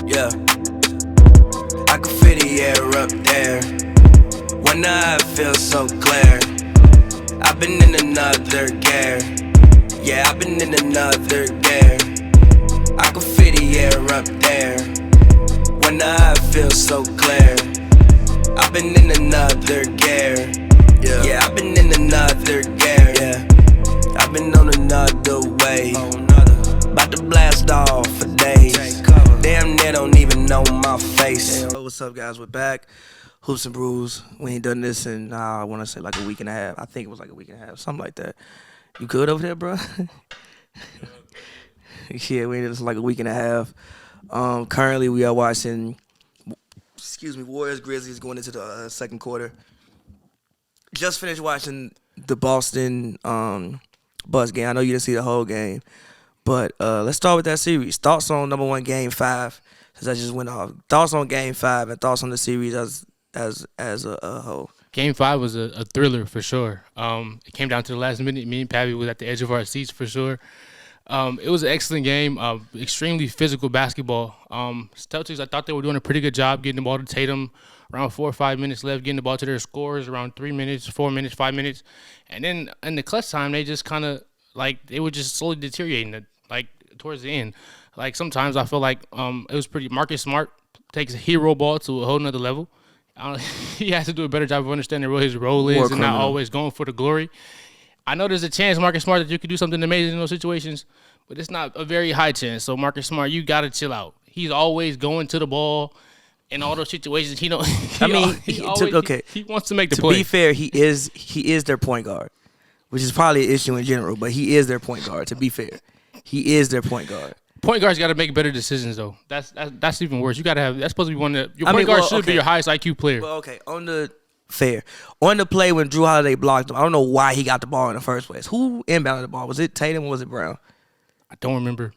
Yeah, I can feel the air up there. When I feel so clear. I've been in another gear. Yeah, I've been in another gear. I can feel the air up there. When I feel so clear. I've been in another gear. Yeah, I've been in another gear. Yeah, I've been on another way. About to blast off for days. Damn, they don't even know my face. Hey, what's up, guys? We're back. Hoops and Brews. We ain't done this in, I want to say like a week and a half. I think it was like a week and a half, something like that. You good over there, bro? Yeah, we ain't done this in like a week and a half. Currently, we are watching, Warriors Grizzlies going into the second quarter. Just finished watching the Boston Bucks game. I know you didn't see the whole game, but let's start with that series. Thoughts on number one, Game 5, since I just went off. Thoughts on Game 5 and thoughts on the series as a whole. Game 5 was a thriller for sure. It came down to the last minute. Me and Pappy was at the edge of our seats for sure. It was an excellent game, extremely physical basketball. Celtics, I thought they were doing a pretty good job getting the ball to Tatum. Around 4 or 5 minutes left, getting the ball to their scorers around 3 minutes, 4 minutes, 5 minutes. And then in the clutch time, they just kind of, they were just slowly deteriorating, towards the end. Sometimes I feel like it was pretty, Marcus Smart takes a hero ball to a whole nother level. He has to do a better job of understanding what his role is and not always going for the glory. I know there's a chance, Marcus Smart, that you could do something amazing in those situations, but it's not a very high chance. So Marcus Smart, you got to chill out. He's always going to the ball in all those situations. He wants to make the play. To be fair, he is their point guard, which is probably an issue in general, but he is their point guard. To be fair, he is their point guard. Point guards got to make better decisions, though. That's even worse. You got to have. That's supposed to be one of your point guard should be your highest IQ player. Well, okay, on the play when Drew Holiday blocked him, I don't know why he got the ball in the first place. Who inbounded the ball? Was it Tatum or was it Brown? I don't remember.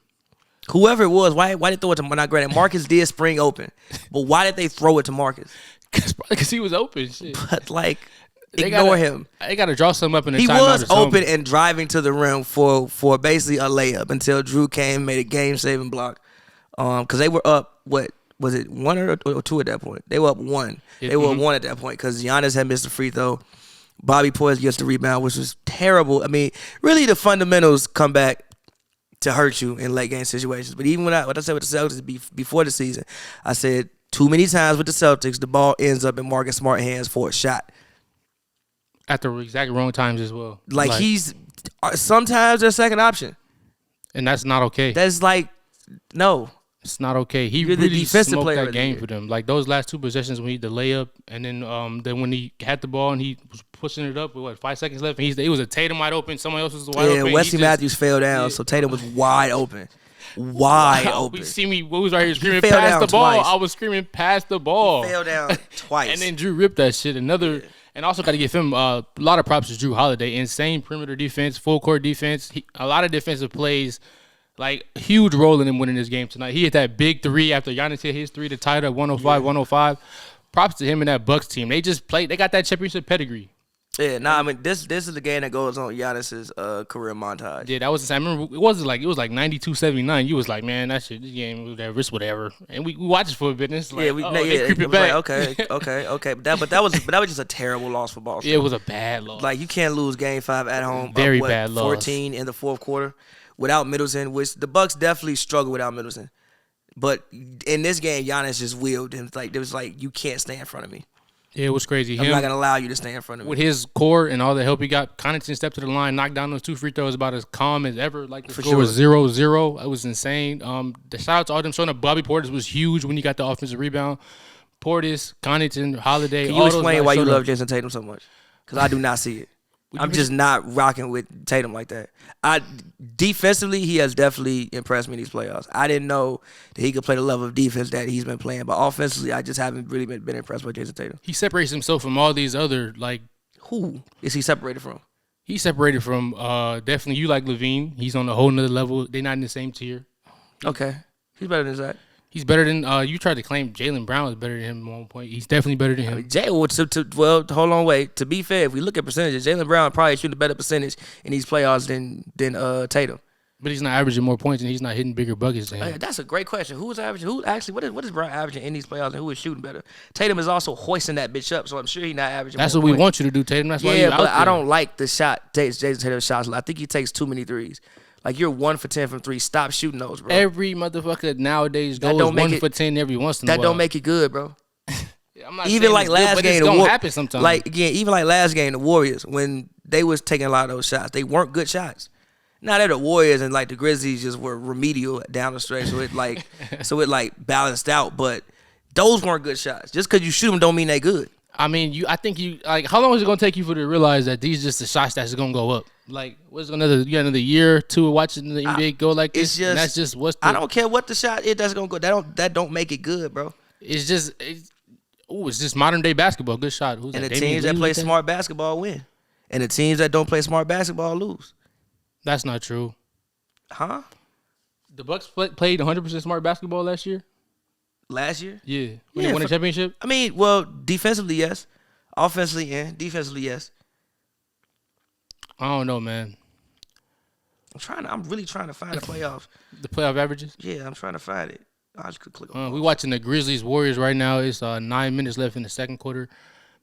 Whoever it was, why did they throw it to Marcus? Granted, Marcus did spring open, but why did they throw it to Marcus? Because he was open. Shit. But ignore him. They got to draw something up in the timeout. He was open home. And driving to the rim for basically a layup until Drew came and made a game-saving block. Because they were up, what was it, 1 or 2 at that point? They were up 1. They were up 1 at that point because Giannis had missed a free throw. Bobby Portis gets the rebound, which was terrible. I mean, really the fundamentals come back to hurt you in late game situations. But even what I said with the Celtics before the season, I said too many times with the Celtics, the ball ends up in Marcus Smart's hands for a shot. At the exact wrong times as well. He's sometimes their second option. And that's not okay. That's no. It's not okay. He You're really smoked player that game for them. Those last 2 possessions when he did the layup, and then when he had the ball and he was pushing it up with 5 seconds left, and it was a Tatum wide open, someone else was wide open. Yeah, Wesley Matthews fell down, so Tatum was wide open. Wide open. You see me, we was right here screaming pass the ball. Twice. I was screaming pass the ball. He fell down twice. And then Drew ripped that shit. And also got to give him a lot of props to Drew Holiday. Insane perimeter defense, full court defense, a lot of defensive plays. Huge role in him winning this game tonight. He hit that big 3 after Giannis hit his 3 to tie it up 105. Props to him and that Bucks team. They just played. They got that championship pedigree. Yeah, this is the game that goes on Giannis's career montage. Yeah, that was the same. I remember it was like 92-79. You was like, man, that shit, this game, whatever, it's whatever. And we watched it for a bit. And it's like, creep it back. Okay. But that was just a terrible loss for Boston. Yeah, it was a bad loss. You can't lose Game 5 at home. Very bad loss. 14 in the fourth quarter without Middleton, which the Bucks definitely struggled without Middleton. But in this game, Giannis just wheeled him. It was you can't stay in front of me. Yeah, it was crazy. I'm not going to allow you to stay in front of me. With his core and all the help he got, Connaughton stepped to the line, knocked down those 2 free throws about as calm as ever. The score was 0-0. It was insane. The shout out to all them showing up. Bobby Portis was huge when he got the offensive rebound. Portis, Connaughton, Holiday. Can you explain why you love Jason Tatum so much? Because I do not see it. I'm just not rocking with Tatum like that. Defensively, he has definitely impressed me in these playoffs. I didn't know that he could play the level of defense that he's been playing, but offensively, I just haven't really been impressed with Jason Tatum. He separates himself from all these other, Who is he separated from? He's separated from, definitely, you like Levine. He's on a whole nother level. They're not in the same tier. Okay. He's better than Zach. He's better than you tried to claim Jaylen Brown was better than him at one point. He's definitely better than him. Hold on, wait. To be fair, if we look at percentages, Jaylen Brown probably shooting a better percentage in these playoffs than Tatum. But he's not averaging more points, and he's not hitting bigger buckets than him. That's a great question. Who is averaging? What is Brown averaging in these playoffs, and who is shooting better? Tatum is also hoisting that bitch up, so I'm sure he's not averaging. That's more what we points. want you to do, Tatum. That's why you're out but there. I don't like the shot. Jason Tatum's shots. I think he takes too many threes. Like, you're 1 for 10 from 3. Stop shooting those, bro. Every motherfucker nowadays goes 1 for 10 every once in a while. That don't make it good, bro. I'm not Even like last good, game, it's gonna happen sometimes. Like, again, even like last game, the Warriors, when they was taking a lot of those shots, they weren't good shots. Now they're the Warriors, and like the Grizzlies just were remedial down the stretch, so it like balanced out. But those weren't good shots. Just because you shoot them don't mean they good. I mean, I think like, how long is it gonna take you for to realize that these just the shots that's gonna go up? Like, what's you got another year or two of watching the NBA go like this? And that's just I don't care what the shot is that's gonna go. That don't make it good, bro. It's just modern day basketball. Good shot. Who's and that? the teams that play smart basketball win, and the teams that don't play smart basketball lose. That's not true. Huh? The Bucks played 100% smart basketball last year. Last year? Yeah. When they won the championship? I mean, well, defensively, yes. Offensively, yeah. Defensively, yes. I don't know, man. I'm really trying to find the playoffs. The playoff averages? Yeah, I'm trying to find it. I just could click on we watching the Grizzlies Warriors right now. It's 9 minutes left in the second quarter.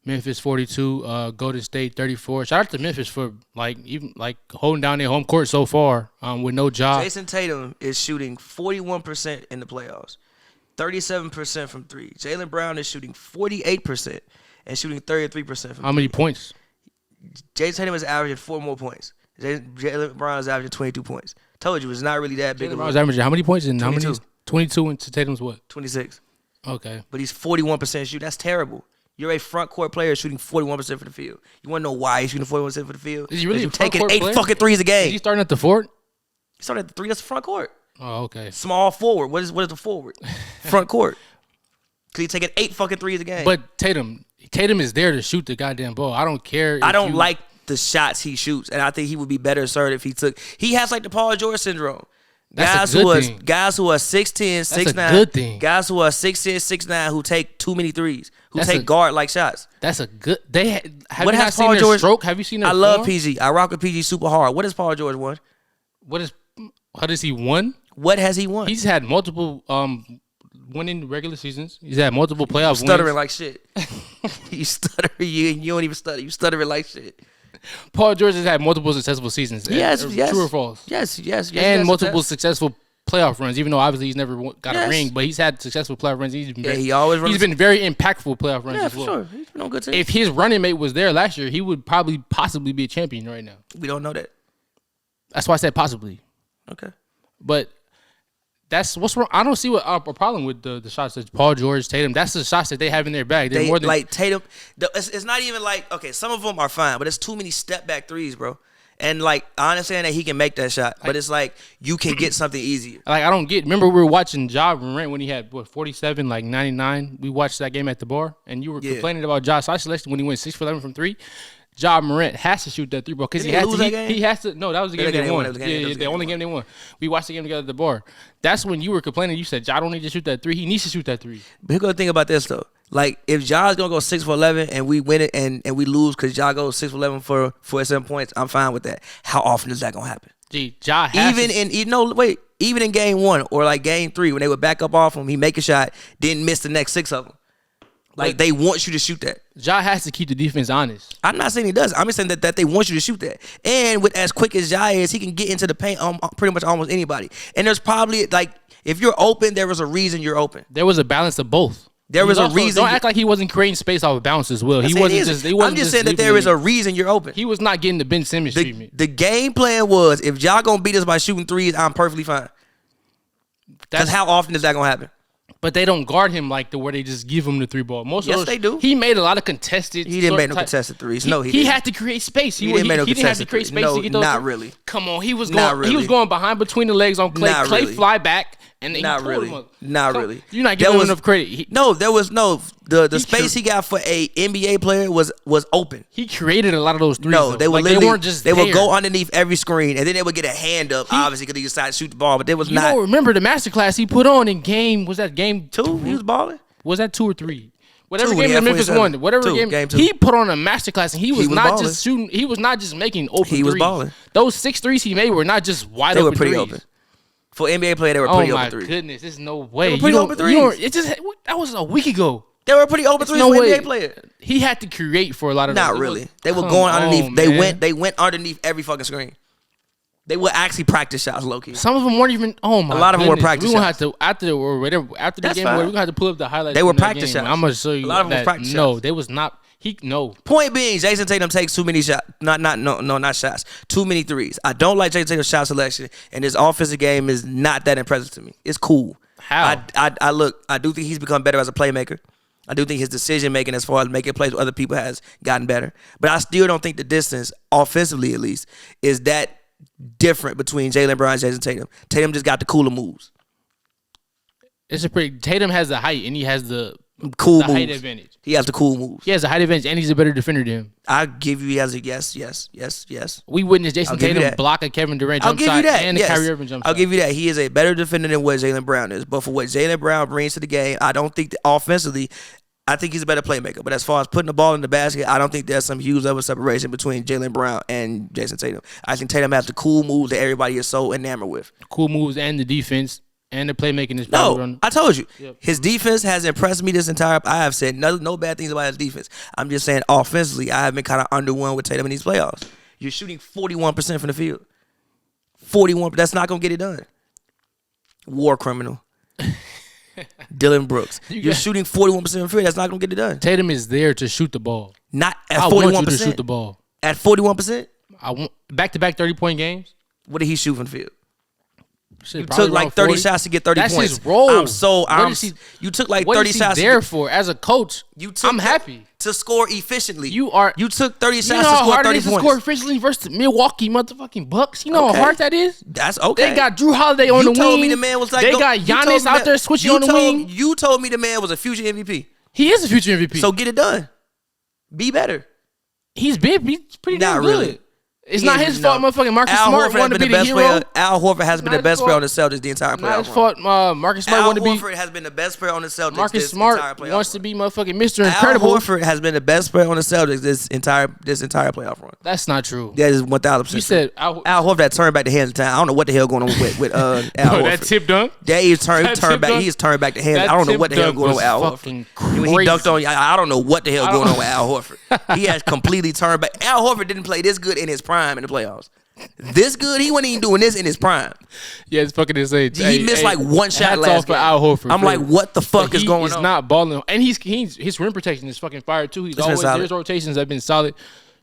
Memphis 42, Golden State 34. Shout out to Memphis for even holding down their home court so far with no job. Jason Tatum is shooting 41% in the playoffs, 37% from 3. Jaylen Brown is shooting 48% and shooting 33% from How many points? Jason Tatum is averaging 4 more points. Jaylen Brown is averaging 22 points. Told you it's not really that big. Jaylen Brown is averaging how many points and 22. how many? 22 and Tatum's what? 26. Okay. But he's 41% shoot. That's terrible. You're a front court player shooting 41% for the field. You want to know why he's shooting 41% for the field? Is he really taking 8 player? fucking threes a game? Is he starting at the fort? He started at the 3. That's the front court. Oh, okay. Small forward. What is the forward? Front court. Because he's taking 8 fucking threes a game. But Tatum is there to shoot the goddamn ball. I don't care. I don't like the shots he shoots, and I think he would be better served if he took. He has like the Paul George syndrome. Guys who are 6'10", 6'9", good thing. Guys who are 6'10", 6'9", who take too many threes, who take guard like shots. That's a good. Have what you has not seen Paul their George? stroke? Have you seen their I love form? PG. I rock with PG super hard. What has Paul George won? How does he won? What has he won? He's had multiple winning regular seasons. He's had multiple playoff stuttering wins. like shit. You stutter, you don't even stutter. You stuttering like shit. Paul George has had multiple successful seasons. Yes. True or false? Yes. And multiple successful playoff runs, even though obviously he's never got a ring, but he's had successful playoff runs. He's been very impactful playoff runs as well. Yeah, for sure. He's been on good teams. If his running mate was there last year, he would possibly be a champion right now. We don't know that. That's why I said possibly. Okay. But that's what's wrong. I don't see what a problem with the shots that Paul George, Tatum. That's the shots that they have in their bag. They're more than like Tatum. It's not even like, okay, some of them are fine, but it's too many step back threes, bro. And like, I understand that he can make that shot, but it's like you can get something easier. Like, I don't get. Remember we were watching Ja Morant when he had 47, 99. We watched that game at the bar, and you were complaining about Josh selection when he went 6 for 11 from 3. Ja Morant has to shoot that 3 ball because he has to. No, that was the game they won. The only game they won. We watched the game together at the bar. That's when you were complaining. You said Ja don't need to shoot that 3. He needs to shoot that 3. But here's the thing about this though. Like, if Ja's gonna go 6 for 11 and we win it and we lose because Ja goes 6 for 11 for 7 points, I'm fine with that. How often is that gonna happen? Ja has even in game 1 or like game 3 when they would back up off him, he make a shot, didn't miss the next 6 of them. Like, they want you to shoot that. Ja has to keep the defense honest. I'm not saying he does. I'm just saying that they want you to shoot that. And with as quick as Ja is, he can get into the paint on pretty much almost anybody. And there's probably, like, if you're open, there was a reason you're open. There was a balance of both. There was a reason. Don't act like he wasn't creating space off of bounce as well. I'm just saying that there is a reason you're open. He was not getting the Ben Simmons treatment. The game plan was, if Ja gonna beat us by shooting threes, I'm perfectly fine. Because how often is that gonna happen? But they don't guard him like where they just give him the 3 ball. Yes, they do. He made a lot of contested. He didn't make no contested threes. No, he didn't. He had to create space. He didn't have to create space to get those. Not really. Come on, he was going behind between the legs on Clay. Clay fly back. And they not really. Really. You're not giving him enough credit. There was no. The space he got for a NBA player was open. He created a lot of those threes. No, they were they weren't just. They would go underneath every screen, and then they would get a hand up, obviously, because he decided to shoot the ball. But there was not. You don't remember the masterclass he put on in game? Was that game 2? He was balling. Was that 2 or 3? Whatever Two, game he the had Memphis 47. won, whatever Two, game, two. he put on a masterclass, and he was not balling. just shooting. He was not just making open He was threes. balling. Those 6 threes he made were not just wide They open were pretty threes. open. For NBA player, they were Oh pretty my open threes. goodness, there's no way. were pretty open threes. It just that was a week ago. They were pretty open There's threes no for way. NBA player. He had to create for a lot of Not those. really. They were Come going underneath. on, They man. went underneath every fucking screen. They would actually practice shots, low key. Some of them weren't even. Oh my! A lot of them were goodness. practice We gonna shots. have to after or whatever after the That's game. fine. We're gonna have to pull up the highlights. They were from that practice game. shots. I'm gonna show you. A lot of them that, were practice No, shots. they was not. No. Point being, Jason Tatum takes too many shots. Not shots. Too many threes. I don't like Jason Tatum's shot selection, and his offensive game is not that impressive to me. It's cool. How? I do think he's become better as a playmaker. I do think his decision making as far as making plays with other people has gotten better. But I still don't think the distance, offensively at least, is that different between Jaylen Brown and Jason Tatum. Tatum just got the cooler moves. It's a pretty. Tatum has the height and he has the Cool height moves. advantage. He has the cool moves. He has a height advantage and he's a better defender than him. I give you he has a yes. We witnessed Jason I'll give you Tatum that. block a Kevin Durant I'll jump give shot you that. and a Yes. Kyrie Irving jump I'll shot. give you that. He is a better defender than what Jaylen Brown is. But for what Jaylen Brown brings to the game, I don't think that offensively, I think he's a better playmaker. But as far as putting the ball in the basket, I don't think there's some huge level of separation between Jaylen Brown and Jason Tatum. I think Tatum has the cool moves that everybody is so enamored with. Cool moves and the defense and the playmaking is probably No, run. I told you. Yep. His defense has impressed me this entire. I have said no bad things about his defense. I'm just saying offensively, I have been kind of underwhelmed with Tatum in these playoffs. You're shooting 41% from the field. 41. That's not gonna get it done. War criminal. Dylan Brooks. You're shooting 41% from the field. That's not gonna get it done. Tatum is there to shoot the ball. Not at I 41%. want you to shoot the ball. At 41%. I want back-to-back 30-point games. What did he shoot from the field? Shit, You probably took like around 30 40. shots to get 30 That's points. his role. You took like What 30 is he shots. there for? As a coach, I'm happy. To score efficiently. You took 30 You shots know to how score hard it 30 is to points. score efficiently versus the Milwaukee motherfucking Bucks? You know Okay. how hard that is? That's okay. They got Drew Holiday on the You told wing. me the man was like they got you told Giannis me out that- there switching you on the told- wing. You told me the man was a future MVP. He is a future MVP. So get it done. Be better. he's pretty Not damn really. good. It's not his fault. Motherfucking Marcus Al Smart Horford has wanted to been be the the best hero. player. Al Horford has been Not the best his player on fault. the Celtics the entire Not playoff his run. fault. Marcus Smart Al wanted to be. Horford has been the best player on the Celtics Marcus this Smart entire playoff wants run. to be motherfucking Mr. Al Incredible. Horford has been the best player on the Celtics this entire playoff run. That's not true. That is 1,000%. You said Al Horford had turned back the hands of time. I don't know what the hell going on with Al Bro, Horford. that tip dunk. That is turned That turned tip back. dunk- He has turned back the hands. that I don't know tip what the hell dunk going on with was Al fucking Horford. When he dunked crazy. on, I don't know what the hell I going don't- on with Al Horford. He has completely turned back. Al Horford didn't play this good in his prime in the playoffs. This good, he wasn't even doing this in his prime. Yeah, it's fucking insane. He missed like one shot hats last off for game. Al Horford. I'm like, what the fuck is going He's on? not balling, and his rim protection is fucking fire too. He's been always solid. his rotations have been solid.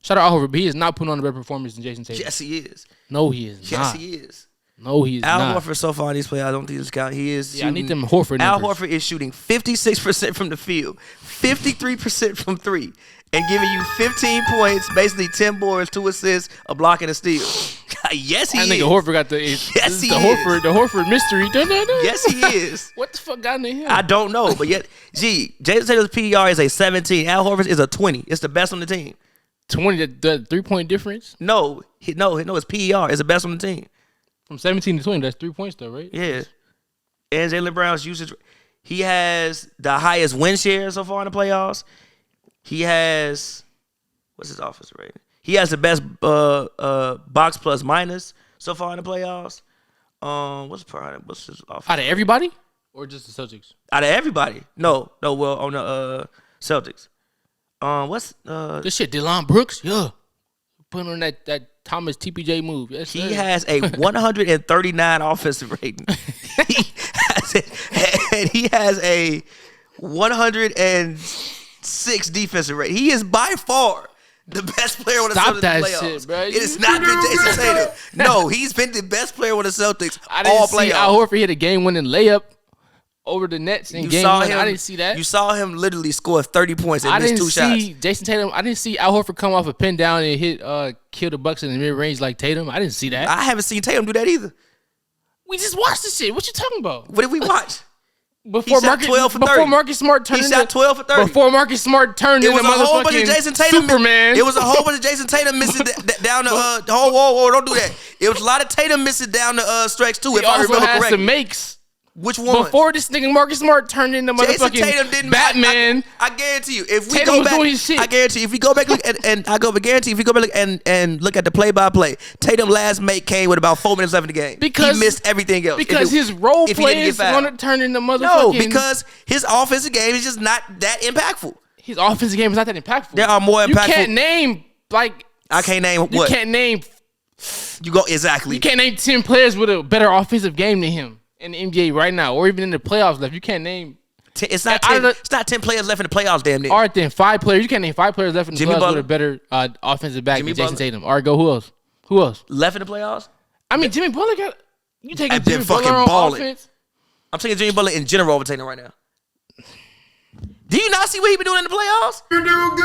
Shout out Al Horford, but he is not putting on a better performance than Jason Tatum. Yes, he is. No, he is Yes, not. he is. No, he is Al not. Horford so far in these playoffs, I don't think this count. He is. Yeah, I need shooting- them Horford Al numbers. Horford is shooting 56% from the field, 53% from three, and giving you 15 points, basically 10 boards, 2 assists, a block, and a steal. Yes, he I is. think Horford got the Yes, he the is. Horford mystery. Yes, he is. What the fuck got into him? I don't know, but yet, Jason Tatum's PER is a 17. Al Horford's is a 20. It's the best on the team. 20 the 3-point difference No, his PER is the best on the team. from 17 to 20. That's 3 points though, right? Yeah. And Jaylen Brown's usage, he has the highest win share so far in the playoffs. He has, what's his offensive rating? He has the best box plus minus so far in the playoffs. What's his offensive? Out of everybody, or just the Celtics? Out of everybody. No, well, on the Celtics. This shit, Delon Brooks, yeah, putting on that Thomas TPJ move. Yes, He sir. has a 139 offensive rating. He has a 106 defensive rating. He is by far the best player on the Stop Celtics that playoffs. shit, bro. It has not been Jason Tatum. No, he's been the best player on the Celtics I didn't all see playoffs. Al Horford hit a game-winning layup over the Nets in game one. I didn't see that. You saw him literally score 30 points and I miss didn't 2 shots. see Jason Tatum. I didn't see Al Horford come off a pin down and hit kill the Bucks in the mid range like Tatum. I didn't see that. I haven't seen Tatum do that either. We just watched this shit. What you talking about? What did we watch? Before shot 12 for 30. Before Marcus Smart turned He into, shot 12 for 30. Before Marcus Smart turned It into was a whole bunch of motherfucking Jason Tatum. Superman. It was a whole bunch of Jason Tatum misses down the whoa, don't do that. It was a lot of Tatum misses down the stretch too. He If I also remember has correctly. some makes. Which one? Before this nigga Marcus Smart turned into Jason motherfucking Tatum didn't Batman. I guarantee you, if we Tatum go was back, doing his shit. I guarantee you, if we go back guarantee if we go back and look at the play-by-play, Tatum last make came with about 4 minutes left in the game. Because he missed everything else. Because his role play is going to turn into motherfucking. No, because his offensive game is just not that impactful. His offensive game is not that impactful. There are more impactful. You can't name I can't name what. You can't name. You go exactly. You can't name 10 players with a better offensive game than him in the NBA right now, or even in the playoffs left. You can't name. It's not 10. It's not 10 players left in the playoffs. Damn near. All right, then 5 players. You can't name 5 players left in the Jimmy playoffs Butler. with a better offensive back Jimmy than Jason Butler. Tatum. All right, go. Who else? Who else? Left in the playoffs? I mean, Jimmy Butler got. You taking I've been Jimmy fucking Butler on balling. offense? I'm taking Jimmy Butler in general over Tatum right now. Do you not see what he been doing in the playoffs?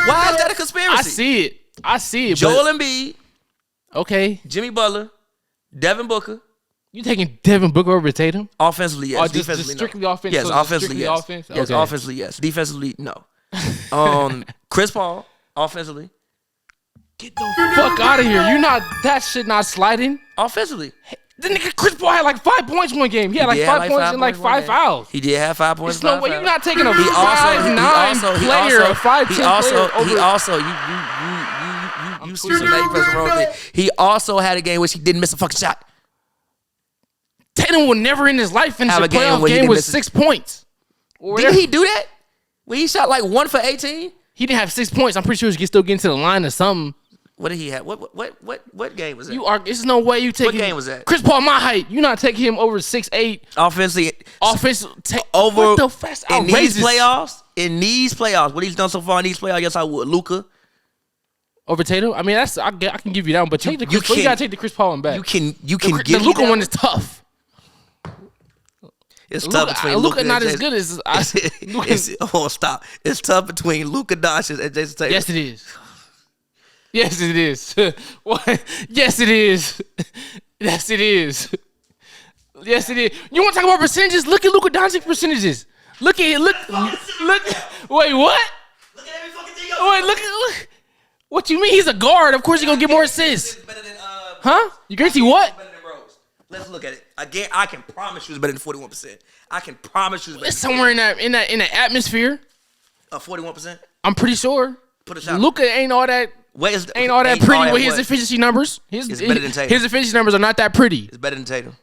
Why is that a conspiracy? I see it. Joel Embiid, Okay. Jimmy Butler, Devin Booker. You taking Devin Booker over Tatum? Offensively, yes. Or just Defensively, strictly no. offense? Yes, So just offensively, strictly yes. offense? Yes, Okay. offensively, yes. Defensively, no. Chris Paul, offensively. Get the fuck out of here. That shit not sliding. Offensively. The nigga Chris Paul had like 5 points one game. He had like did 5 have points and like points one 5 game. fouls. He did have 5 points. There's no way you're not taking a He 5'9" player, a 5'10" player over. You see some pressure wrong thing. He also had a game which he didn't miss a fucking shot. Tatum will never in his life finish Have a a game playoff where he game didn't with miss 6 points. Did he do that? When he shot like 1 for 18? He didn't have 6 points. I'm pretty sure he could still get into the line or something. What did he have? What game was that? There's no way you take. What game was that? Chris Paul, my height. You're not taking him over 6'8". Offensively, Over over what the fuck? in these playoffs, what he's done so far in these playoffs, yes, I would. Luka. Over Tatum? I mean, I can give you that one, but take the Chris Paul. You gotta take the Chris Paul one back. You can the give Luka me that one is tough. It's tough between Luka Luka not and as Jason. good as Stop. It's tough between Luka Doncic and Jason Tatum. Yes, it is. Yes, it is. What? Yes, it is. Yes, it is. Yes, it is. You want to talk about percentages? Look at Luka Doncic percentages. Look at it. Look. Wait, what? Look at every fucking thing. Wait, look. What you mean? He's a guard. Of course he's gonna get more assists. Huh? You guarantee what? Let's look at it. Again, I can promise you it's better than 41%. I can promise you it's better It's somewhere in that atmosphere. 41%. I'm pretty sure. Put a shot. Luka ain't all that. Ain't all that pretty with his efficiency numbers. It's better than Tatum. His efficiency numbers are not that pretty. It's better than Tatum.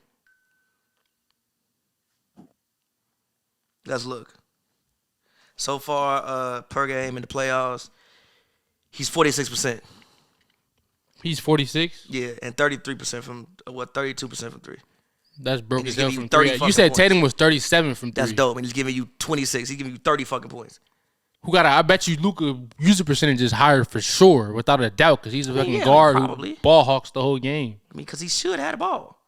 Let's look. So far, per game in the playoffs, he's 46%. He's 46. Yeah, and 33% from 32% from 3. That's broke And as he's hell giving you from 30 3. You fucking said points. Tatum was 37 from 3. That's dope. And he's giving you 26. He's giving you 30 fucking points. I bet you Luka user percentage is higher for sure, without a doubt, because he's a fucking yeah, guard probably. who ball hawks the whole game. I mean, because he should have the ball.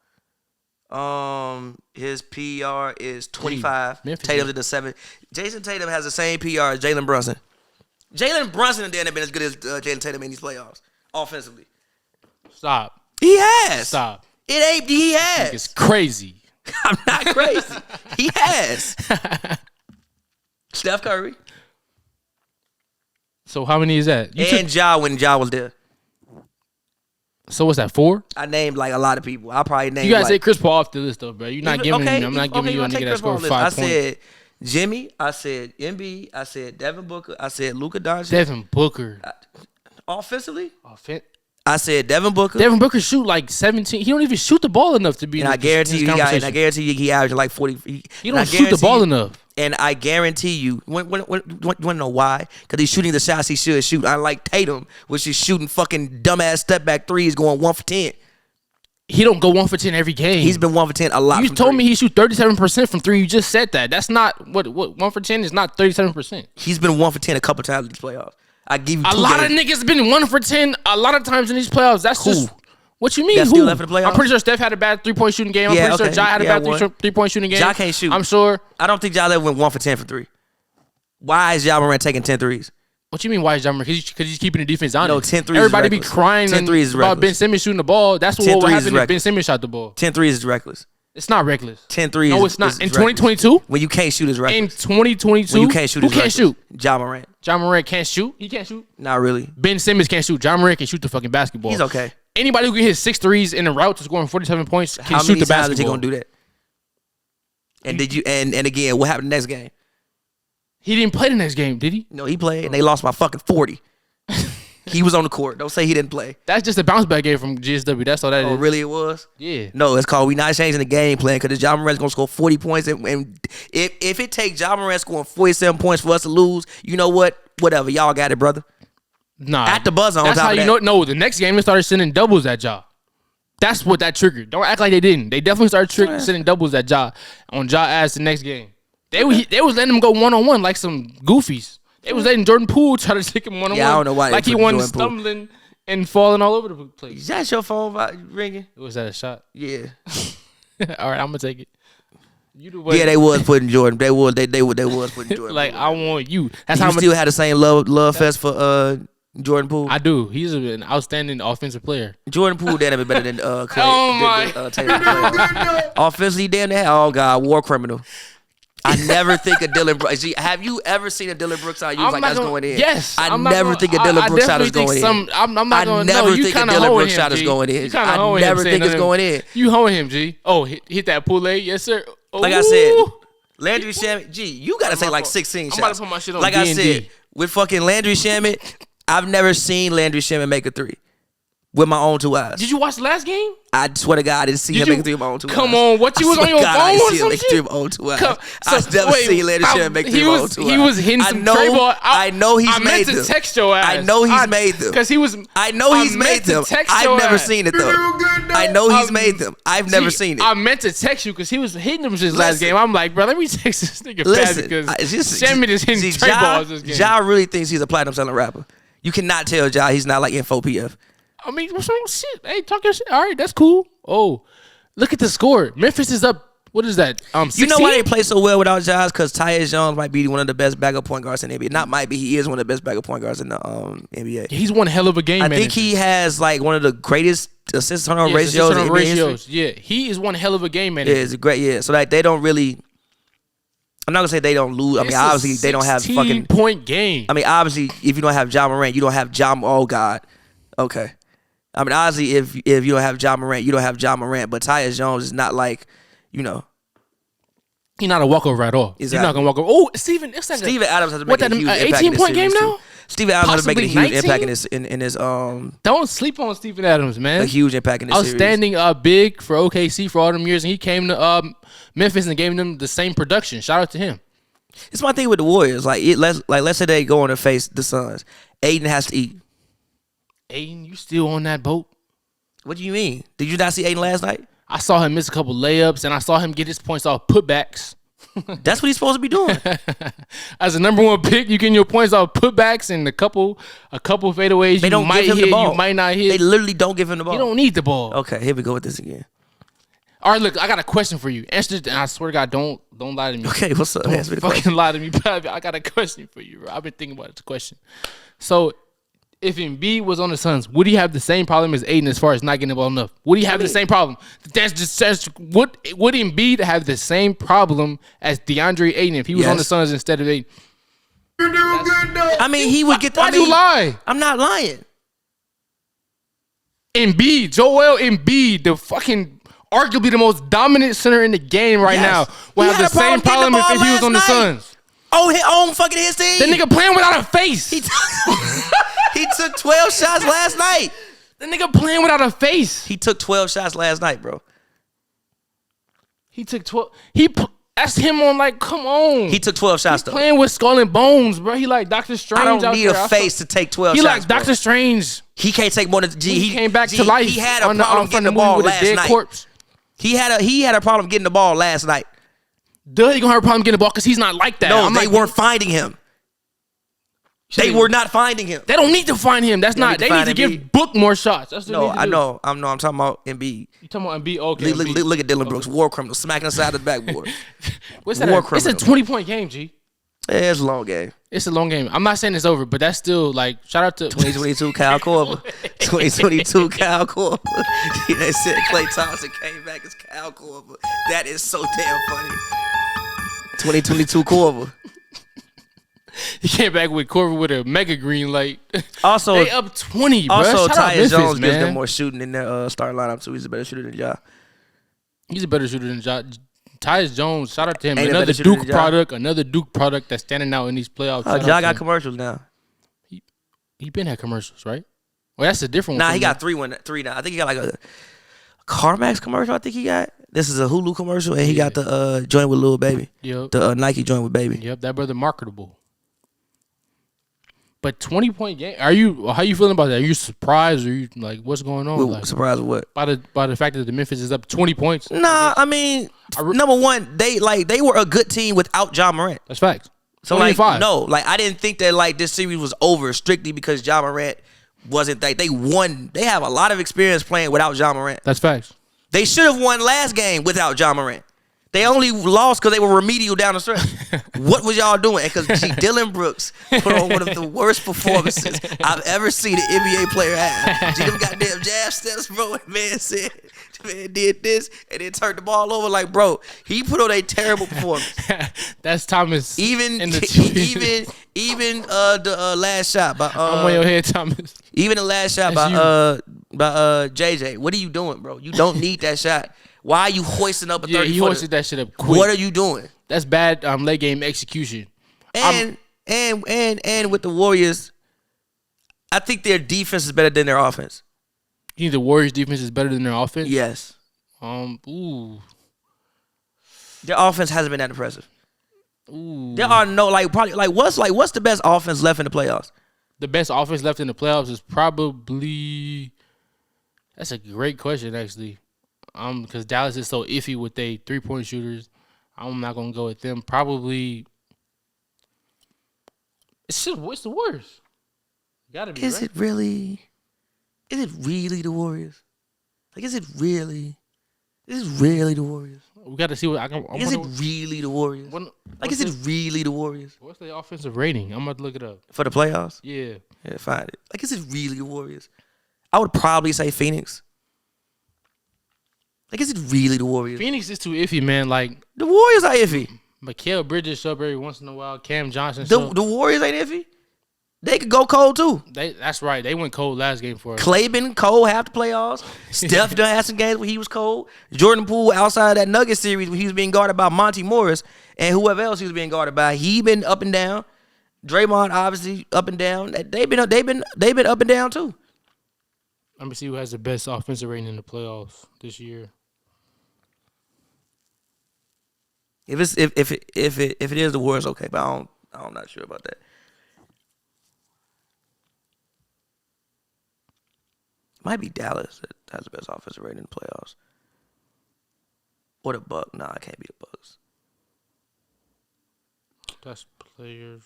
His PR is 25. Memphis Tatum's at the 7. Jason Tatum has the same PR as Jalen Brunson. Jalen Brunson and Dan have been as good as Jalen Tatum in these playoffs, offensively. Stop. He has. Stop. It ain't. He has. It's crazy. I'm not crazy. He has. Steph Curry So how many is that? Ja when Ja was there. So what's that, 4? I named like a lot of people. I'll probably name. You gotta like, say Chris Paul off the list though, bro. You're not giving me. I'm not giving you a nigga that scored 5 points. I said Jimmy. I said Embiid. I said Devin Booker. I said Luka Doncic. Devin Booker. Offensively, Offense. I said Devin Booker. Devin Booker shoot like 17. He don't even shoot the ball enough to be. And in I guarantee you, he averaged like 40. He don't shoot the ball enough. And I guarantee you, you want to know why? Because he's shooting the shots he should shoot. Unlike Tatum, which is shooting fucking dumbass step back threes, going 1 for 10. He don't go 1 for 10 every game. He's been 1 for 10 a lot. You told me he shoot 37% from 3. You just said that. That's not what 1 for 10 is not 37%. He's been 1 for 10 a couple times in these playoffs. I give you a lot of niggas been 1 for 10 a lot of times in these playoffs. That's Who? just what you mean. That's who? still left in the playoffs? I'm pretty sure Steph had a bad 3-point shooting game. I'm Yeah, pretty okay. sure Ja had a Yeah, bad one. 3-point shooting game. Ja can't shoot. I'm sure. I don't think Ja ever went 1 for 10 from 3. Why is Ja Morant taking 10 threes? What you mean? Why is Ja Morant? Because he's keeping the defense honest. No, 10 threes Everybody is be reckless. crying 10 threes is about reckless. Ben Simmons shooting the ball. That's 10 what threes is happened if Ben reckless. Simmons shot the ball. 10 threes is reckless. It's not reckless. 10 threes No, it's not. is In reckless. 2022? When you can't shoot is In reckless. 2022? When you can't shoot Who is can't reckless. shoot? Ja Morant. Ja Morant can't shoot. He can't shoot. Not really. Ben Simmons can't shoot. Ja Morant can shoot the fucking basketball. He's okay. Anybody who can hit 6 threes in a route to scoring 47 points can How shoot many the times is he basketball. going to do that? And did you and again, what happened the next game? He didn't play the next game, did he? No, he played and they lost by fucking 40. He was on the court. Don't say he didn't play. That's just a bounce back game from GSW. That's all that is. Oh, really it was? Yeah. No, it's called we not changing the game plan because Ja Morant's going to score 40 points. And if it takes Ja Morant scoring 47 points for us to lose, you know what? Whatever. Y'all got it, brother. Nah. At the buzzer on that's top how of you that. know. No, the next game they started sending doubles at Ja. That's what that triggered. Don't act like they didn't. They definitely started sending doubles at Ja on Ja ass the next game. They was letting him go 1-on-1 like some goofies. They was letting Jordan Poole try to take him 1-on-1. Yeah, I don't know why. Like he wasn't stumbling and falling all over the place. Is that your phone ringing? Was that a shot? Yeah. All right, I'm gonna take it. You the one. Yeah, they was putting Jordan. They was putting Jordan. Like Poole. I want you. That's Do how you much still had the same love fest for Jordan Poole? I do. He's an outstanding offensive player. Jordan Poole damn it better than Clay. Oh my. Taylor. Offensively, damn it. Oh God, war criminal. I never think of Dylan Brooks. Have you ever seen a Dylan Brooks shot? You was like, that's going in. Yes. I never think a Dylan Brooks shot is going in. I'm not going to. I never think a Dylan Brooks shot is going in. I never think it's going in. You hoeing him, G. Oh, hit that Poulet. Yes, sir. Like I said, Landry Shamet. G, you got to say like 16 shots. I'm about to put my shit on like D&D. I said, with fucking Landry Shamet, I've never seen Landry Shamet make a three. With my own two eyes. Did you watch the last game? I swear to God, I didn't see him make a three with my own two eyes. Come on, what you was on your phone I or didn't see him some make a shit? three with my own two eyes. I've never seen Landry Shamet make a three with my own two eyes. He was hitting some tray ball. I know he's made them. I meant to text your ass. I know he's made them. Because he was. I know he's made them. I've never seen it though. I know he's made them. I've never seen it. I meant to text you because he was hitting them just last game. I'm like, bro, let me text this nigga back because Shamit is hitting tray balls this game. Ja really thinks he's a platinum selling rapper. You cannot tell Ja he's not like Info PF. I mean, what's wrong with shit? Hey, talk your shit. All right, that's cool. Oh, look at the score. Memphis is up. What is that? 16? You know why they play so well without Ja? Because Tyus Jones might be one of the best backup point guards in the NBA. Not might be. He is one of the best backup point guards in the NBA. He's one hell of a game I manager. think he has like one of the greatest assist turnover ratios in NBA history. Yeah, he is one hell of a game manager. Yeah, it's a great. Yeah, so like they don't really. I'm not gonna say they don't lose. I mean, obviously they don't have fucking 16-point game. I mean, obviously if you don't have Ja Morant, you don't have Ja. Oh God. Okay. I mean, obviously, if you don't have Ja Morant, you don't have Ja Morant. But Tyus Jones is not like, you know. He's not a walkover at all. Exactly. He's not gonna walk over. Oh, Steven, it's like Steven Adams has to make a huge impact 18-point game now? Steven Adams has to make a huge 19? impact in his Don't sleep on Steven Adams, man. a huge impact in this series. Outstanding big for OKC for all them years, and he came to Memphis and gave them the same production. Shout out to him. It's my thing with the Warriors. Let's say they go on to face the Suns. Aiden has to eat. Aiden, you still on that boat? What do you mean? Did you not see Aiden last night? I saw him miss a couple layups, and I saw him get his points off putbacks. That's what he's supposed to be doing. As a number one pick, you getting your points off putbacks and a couple fadeaways. They don't give him the ball. You might not hit. They literally don't give him the ball. You don't need the ball. Okay, here we go with this again. All right, look, I got a question for you. Answer it, and I swear to God, don't lie to me. Okay, what's up? Answer the Fucking question. lie to me, bro. I got a question for you, bro. I've been thinking about this question. So, if Embiid was on the Suns, would he have the same problem as Aiden as far as not getting the ball enough? Would he have the same problem? Would Embiid have the same problem as DeAndre Ayton if he was on the Suns instead of Aiden? I mean, he would get. Why'd you lie? I'm not lying. Embiid, Joel Embiid, the fucking arguably the most dominant center in the game right now, will have the same problem if he was on the Suns. Oh, fucking his team. That nigga playing without a face. He took 12 shots last night. That nigga playing without a face. He took 12 shots last night, bro. He took 12. That's him on like, come on. He took 12 shots though. Playing with Skull and Bones, bro. He like Doctor Strange. I don't need a face to take 12 he shots. He like Doctor Strange. He can't take more than He came back to life. He had a problem getting the ball last night. Corpse. He had a problem getting the ball last night. Duh, he gonna have a problem getting the ball because he's not like that. No, they weren't finding him. They were not finding him. They don't need to find him. That's not. They need to give Book more shots. That's what no, I know. I'm talking about Embiid. You talking about Embiid? Okay. Look at Dylan Brooks, war criminal, smacking the side of the backboard. What's that? It's a 20-point game, G. Yeah, it's a long game. It's a long game. I'm not saying it's over, but that's still like shout out to 2022 Kyle Korver. 2022 Kyle Korver. They said Klay Thompson came back as Kyle Korver. That is so damn funny. 2022 Korver. He came back with Korver with a mega green light. Also, they up 20, bro. Also, Tyus Jones gives them more shooting in their starting lineup too. He's a better shooter than Ja. He's a better shooter than Ja. Tyus Jones, shout out to him. Ain't a Another better shooter Duke than Ja. product, another Duke product that's standing out in these playoffs. Oh, Shout Ja out to got him. commercials now. He been had commercials, right? Well, that's a different one. Nah, from he him. got three now. I think he got like a CarMax commercial. I think he got. This is a Hulu commercial, and he got the joint with Lil Baby. Yep. The Nike joint with Baby. Yep, that brother marketable. But 20-point game. How you feeling about that? Are you surprised, or you like what's going on? Like, Surprised with what? by the fact that the Memphis is up 20 points. Nah, I mean, number one, they were a good team without Ja Morant. That's facts. So like, no, like I didn't think that like this series was over strictly because Ja Morant wasn't they won. They have a lot of experience playing without Ja Morant. That's facts. They should have won last game without Ja Morant. They only lost because they were remedial down the stretch. What was y'all doing? Because Dylan Brooks put on one of the worst performances I've ever seen an NBA player have. See them goddamn jab steps, bro. And man said, man did this and then turned the ball over. Like, bro, he put on a terrible performance. That's Thomas. Even in the the last shot by I'm on your head, Thomas. even the last shot That's by JJ. What are you doing, bro? You don't need that shot. Why are you hoisting up a 30 Yeah, he footer? hoisted that shit up quick. What are you doing? That's bad late game execution. And with the Warriors, I think their defense is better than their offense. You think the Warriors defense is better than their offense? Yes. Ooh. Their offense hasn't been that impressive. Ooh. There are no what's the best offense left in the playoffs? The best offense left in the playoffs is probably. That's a great question, actually. Because Dallas is so iffy with their 3-point shooters. I'm not gonna go with them. Probably. It's the Warriors. Gotta be. Is right? it really? Is it really the Warriors? Like, is it really? Is it really the Warriors? We got to see what I can. Is it really the Warriors? Like, is it really the Warriors? What's their offensive rating? I'm about to look it up. For the playoffs? Yeah. Yeah, find it. Like, is it really the Warriors? I would probably say Phoenix. Like, is it really the Warriors? Phoenix is too iffy, man. Like, The Warriors are iffy. Mikal Bridges show up every once in a while. Cam Johnson The show. Warriors ain't iffy. They could go cold too. That's right. They went cold last game for us. Clay been cold half the playoffs. Steph done had some games where he was cold. Jordan Poole outside of that Nugget series where he was being guarded by Monty Morris and whoever else he was being guarded by. He been up and down. Draymond obviously up and down. They've been up and down too. Let me see who has the best offensive rating in the playoffs this year. If it is the Warriors, okay, but I'm not sure about that. Might be Dallas that has the best offensive rating in the playoffs. Or the Bucks. Nah, it can't be the Bucks. That's players.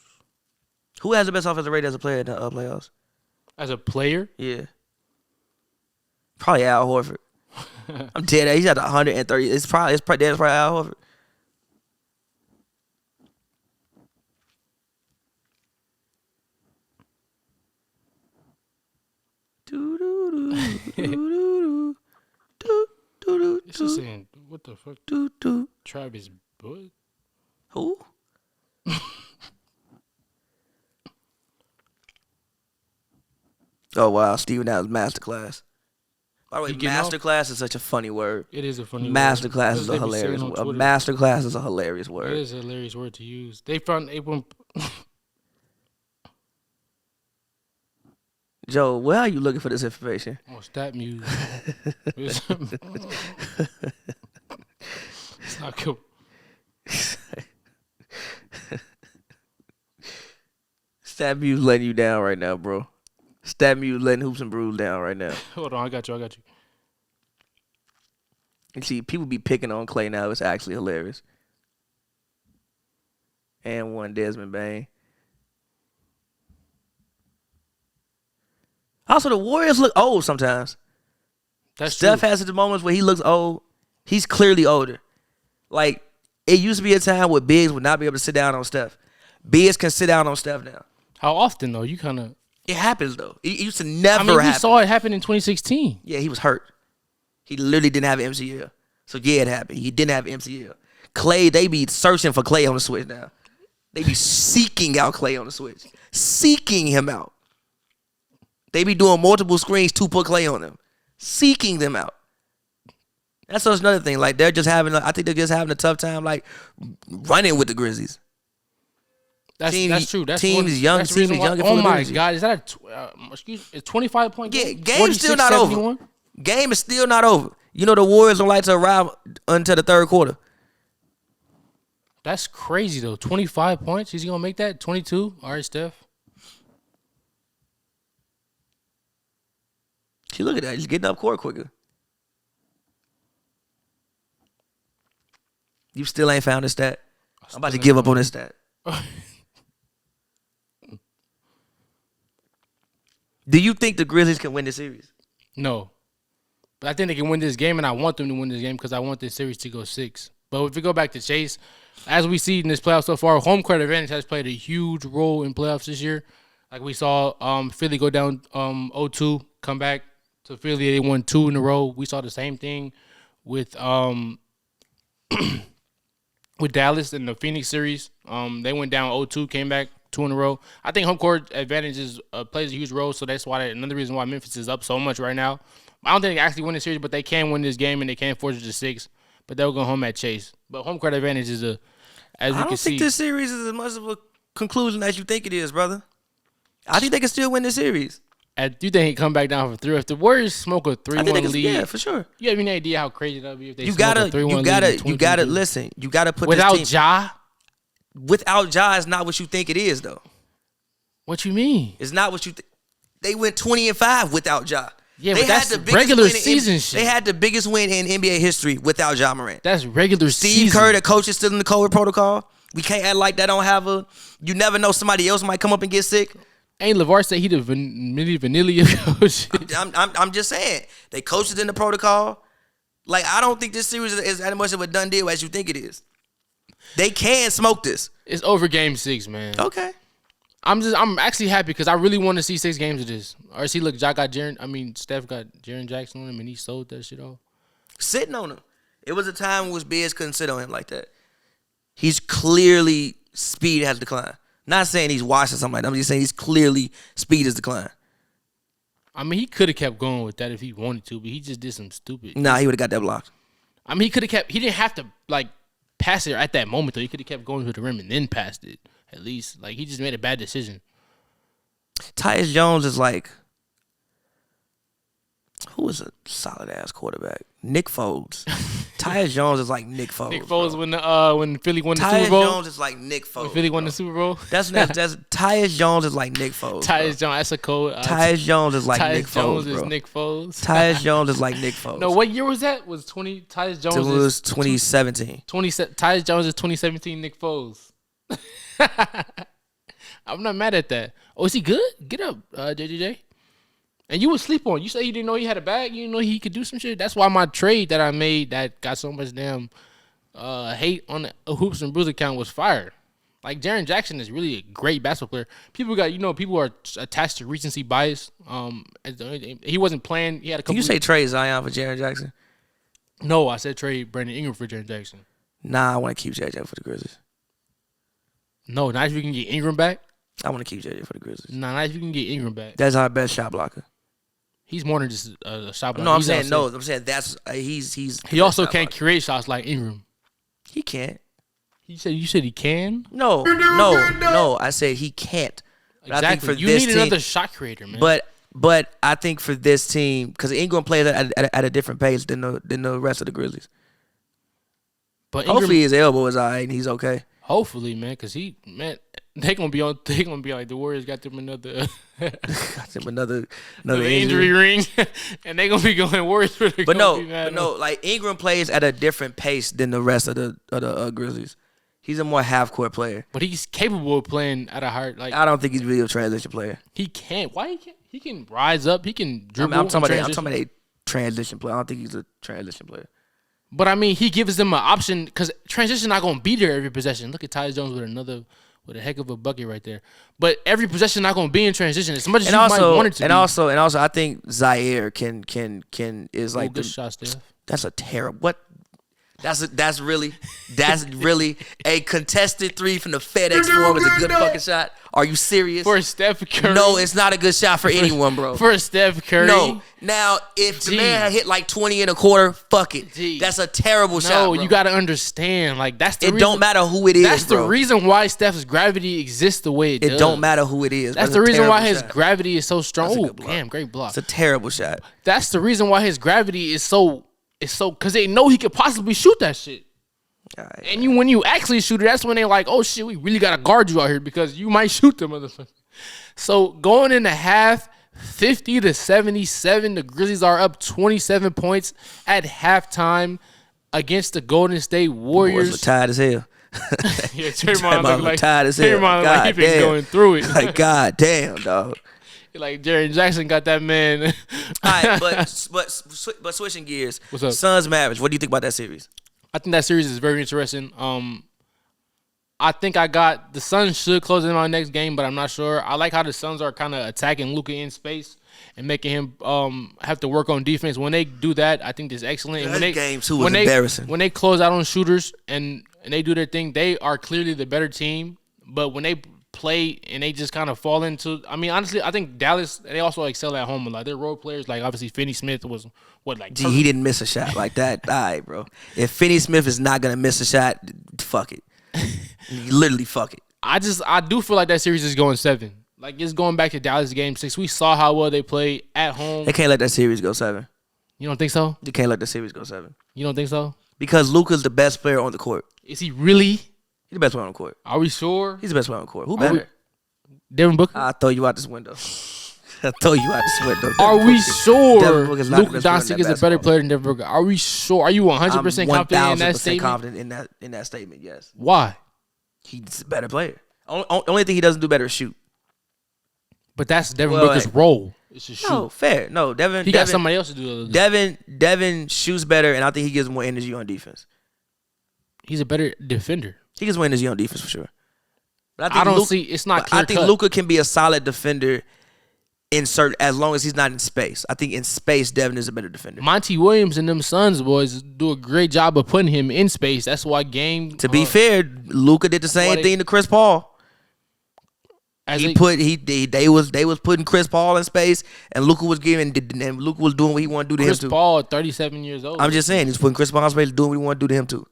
Who has the best offensive rating as a player in the playoffs? As a player? Yeah. Probably Al Horford. I'm dead. He's at 130. It's probably Al Horford. It's just saying, what the fuck? Travis Boyd? Who? Oh, wow. Steven Adams masterclass. By the way, He getting off? masterclass is such a funny word. It is a funny word. Masterclass is They a be saying hilarious on word. A Twitter. masterclass is a hilarious It word. is a hilarious word to use. They found April. Joe, where are you looking for this information? Oh, stat music. It's not cool. Stat Muse letting you down right now, bro. Stat Muse letting Hoops and Brews down right now. Hold on, I got you. You see, people be picking on Clay now. It's actually hilarious. And one Desmond Bain. Also, the Warriors look old sometimes. That's Steph true. has the moments where he looks old. He's clearly older. Like, it used to be a time where bigs would not be able to sit down on Steph. Bigs can sit down on Steph now. How often though? You kind of. It happens, though. It used to never I mean, we happen. saw it happen in 2016. Yeah, he was hurt. He literally didn't have MCL. So, yeah, it happened. He didn't have MCL. Clay, they be searching for Clay on the switch now. They be seeking out Clay on the switch. Seeking him out. They be doing multiple screens to put Clay on them. Seeking them out. That's also another thing. Like, I think they're just having a tough time, like, running with the Grizzlies. That's true. That's teams young and full of Oh my energy. God, is that a 25-point game? Game is still not over. Game is still not over. You know the Warriors don't like to arrive until the third quarter. That's crazy though. 25 points. He's gonna make that 22. All right, Steph. See, look at that. He's getting up court quicker. You still ain't found this stat. I'm about to give up on this stat. Do you think the Grizzlies can win this series? No. But I think they can win this game, and I want them to win this game because I want this series to go 6. But if we go back to Chase, as we see in this playoff so far, home court advantage has played a huge role in playoffs this year. Like we saw Philly go down 0-2, come back to Philly. They won 2 in a row. We saw the same thing with with Dallas in the Phoenix series. They went down 0-2, came back 2 in a row. I think home court advantage plays a huge role, so that's why another reason why Memphis is up so much right now. I don't think they actually win the series, but they can win this game and they can force it to 6. But they'll go home at Chase. But home court advantage is as we can see. I don't think this series is as much of a conclusion as you think it is, brother. I think they can still win this series. Do you think he come back down for 3? If the Warriors smoke a 3-1 lead, yeah, for sure. You have any idea how crazy that would be if they You smoke gotta, a 3-1 you lead? gotta listen. You gotta put without this team, Ja. Without Ja is not what you think it is, though. What you mean? It's not what you think. They went 20-5 without Ja. Yeah, they but that's regular season shit. They had the biggest win in NBA history without Ja Morant. That's regular season. Steve Kerr, the coach, is still in the COVID protocol. We can't act like that don't have a. You never know, somebody else might come up and get sick. Ain't LeVar say he the vanilla coach? I'm just saying. They coaches in the protocol. Like, I don't think this series is as much of a done deal as you think it is. They can smoke this. It's over game 6, man. Okay. I'm actually happy because I really want to see 6 games of this. Or see, look, Steph got Jaren Jackson on him and he sold that shit off. Sitting on him. It was a time in which Bears couldn't sit on him like that. He's clearly, speed has declined. Not saying he's washed or something like that. I'm just saying he's clearly, speed has declined. I mean, he could have kept going with that if he wanted to, but he just did some stupid. Nah, he would have got that blocked. I mean, he didn't have to, like, pass it at that moment, though. He could have kept going to the rim and then passed it, at least. Like, he just made a bad decision. Tyus Jones is like, who is a solid-ass quarterback? Nick Foles. Tyus Jones is like Nick Foles. Nick Foles, bro. when Philly won the Tyus Super Bowl. Jones is like Nick Foles. When Philly won the Super Bowl. That's Tyus Jones is like Nick Foles. Tyus Jones, that's a code. Tyus Jones is like Nick Foles, Jones bro. is Nick Foles. Tyus Jones is like Nick Foles. No, what year was that? Tyus Jones? It was 2017. Tyus Jones is 2017 Nick Foles. I'm not mad at that. Oh, is he good? Get up, JJJ. And you would sleep on. You say you didn't know he had a bag. You didn't know he could do some shit. That's why my trade that I made that got so much damn hate on the Hoops and Brews account was fire. Like, Jaren Jackson is really a great basketball player. People are attached to recency bias. He wasn't playing. He had a couple. Did you say trade Zion for Jaren Jackson? No, I said trade Brandon Ingram for Jaren Jackson. Nah, I want to keep JJ for the Grizzlies. No, not if you can get Ingram back. I want to keep JJ for the Grizzlies. Nah, not if you can get Ingram back. That's our best shot blocker. He's more than just a shot blocker. No, I'm saying that's he's. He also can't create shots like Ingram. He can't. You said he can? No. I said he can't. But Exactly. I think for You this need team, another shot creator, man. But I think for this team, because Ingram plays at a different pace than the rest of the Grizzlies. But Ingram, hopefully his elbow is all right and he's okay. Hopefully, man, because they gonna be like the Warriors got them another injury ring, and they gonna be going Warriors. But no, like Ingram plays at a different pace than the rest of the Grizzlies. He's a more half court player. But he's capable of playing at a higher. Like, I don't think he's really a transition player. He can't. Why he can't? He can rise up. He can dribble. I'm talking about a transition player. I don't think he's a transition player. But I mean, he gives them an option because transition not gonna be there every possession. Look at Tyus Jones with a heck of a bucket right there. But every possession not gonna be in transition as much as you might want it to be. And also, I think Zaire can is like good shot, Steph. That's a terrible. What? That's really a contested three from the FedEx Forum is a good fucking shot. Are you serious? For Steph Curry. No, it's not a good shot for anyone, bro. For Steph Curry. No. Now, if the man had hit like 20 and a quarter, fuck it. That's a terrible shot, No, bro. you got to understand. Like, that's the It reason. don't matter who it is, That's bro. the reason why Steph's gravity exists the way it does. It don't matter who it is. That's That's the a reason why terrible his shot. gravity is so strong. That's a Oh, good block. damn, great block. It's a terrible shot. That's the reason why his gravity is so because they know he could possibly shoot that shit. All right. And when you actually shoot it, that's when they like, oh shit, we really gotta guard you out here because you might shoot the motherfucker. So going into half, 50-77, the Grizzlies are up 27 points at halftime against the Golden State Warriors. Boys were tired as hell. Yeah, Draymond looked tired as hell. Draymond looked like he been damn. going through it. Like, god damn, dog. Like Jaren Jackson got that man. All right, but switching gears. What's up? Suns Mavericks. What do you think about that series? I think that series is very interesting. I think I got the Suns should close in my next game, but I'm not sure. I like how the Suns are kind of attacking Luka in space and making him have to work on defense. When they do that, I think that's excellent. Yeah, And when that they, game too was embarrassing. When they close out on shooters and they do their thing, they are clearly the better team. But when they play and they just kind of fall into, I mean, honestly, I think Dallas, they also excel at home a lot. They're role players. Like, obviously, Finney-Smith was, Gee, he didn't miss a shot like that. All right, bro. If Finney-Smith is not going to miss a shot, fuck it. Literally fuck it. I do feel like that series is going 7. Like, it's going back to Dallas game 6. We saw how well they played at home. They can't let that series go 7. You don't think so? They can't let the series go 7. You don't think so? Because Luka's the best player on the court. Is he really? He's the best player on the court. Are we sure? He's the best player on the court. Who better? Devin Booker? I'll throw you out this window. I'll throw you out this window. Are we sure Devin Booker's not the Luka best player in Doncic is that a better basketball. player than Devin Booker? Are we sure? Are you 100% I'm confident in that 1000% statement? confident in that statement, yes. Why? He's a better player. Only thing he doesn't do better is shoot. But that's Devin Well, Booker's role. It's to shoot. No, fair. No, He got somebody else to do the other thing. Devin shoots better, and I think he gives more energy on defense. He's a better defender. He gets more energy on defense for sure. But I don't see. It's not clear I think cut. Luka can be a solid defender as long as he's not in space. I think in space, Devin is a better defender. Monty Williams and them Suns boys do a great job of putting him in space. That's why To be fair, Luka did the same thing to Chris Paul. They was putting Chris Paul in space, and Luka was doing what he wanted to do to him Chris too. Paul, 37 years old. I'm just saying, he's putting Chris Paul in space, doing what he wanted to do to him too.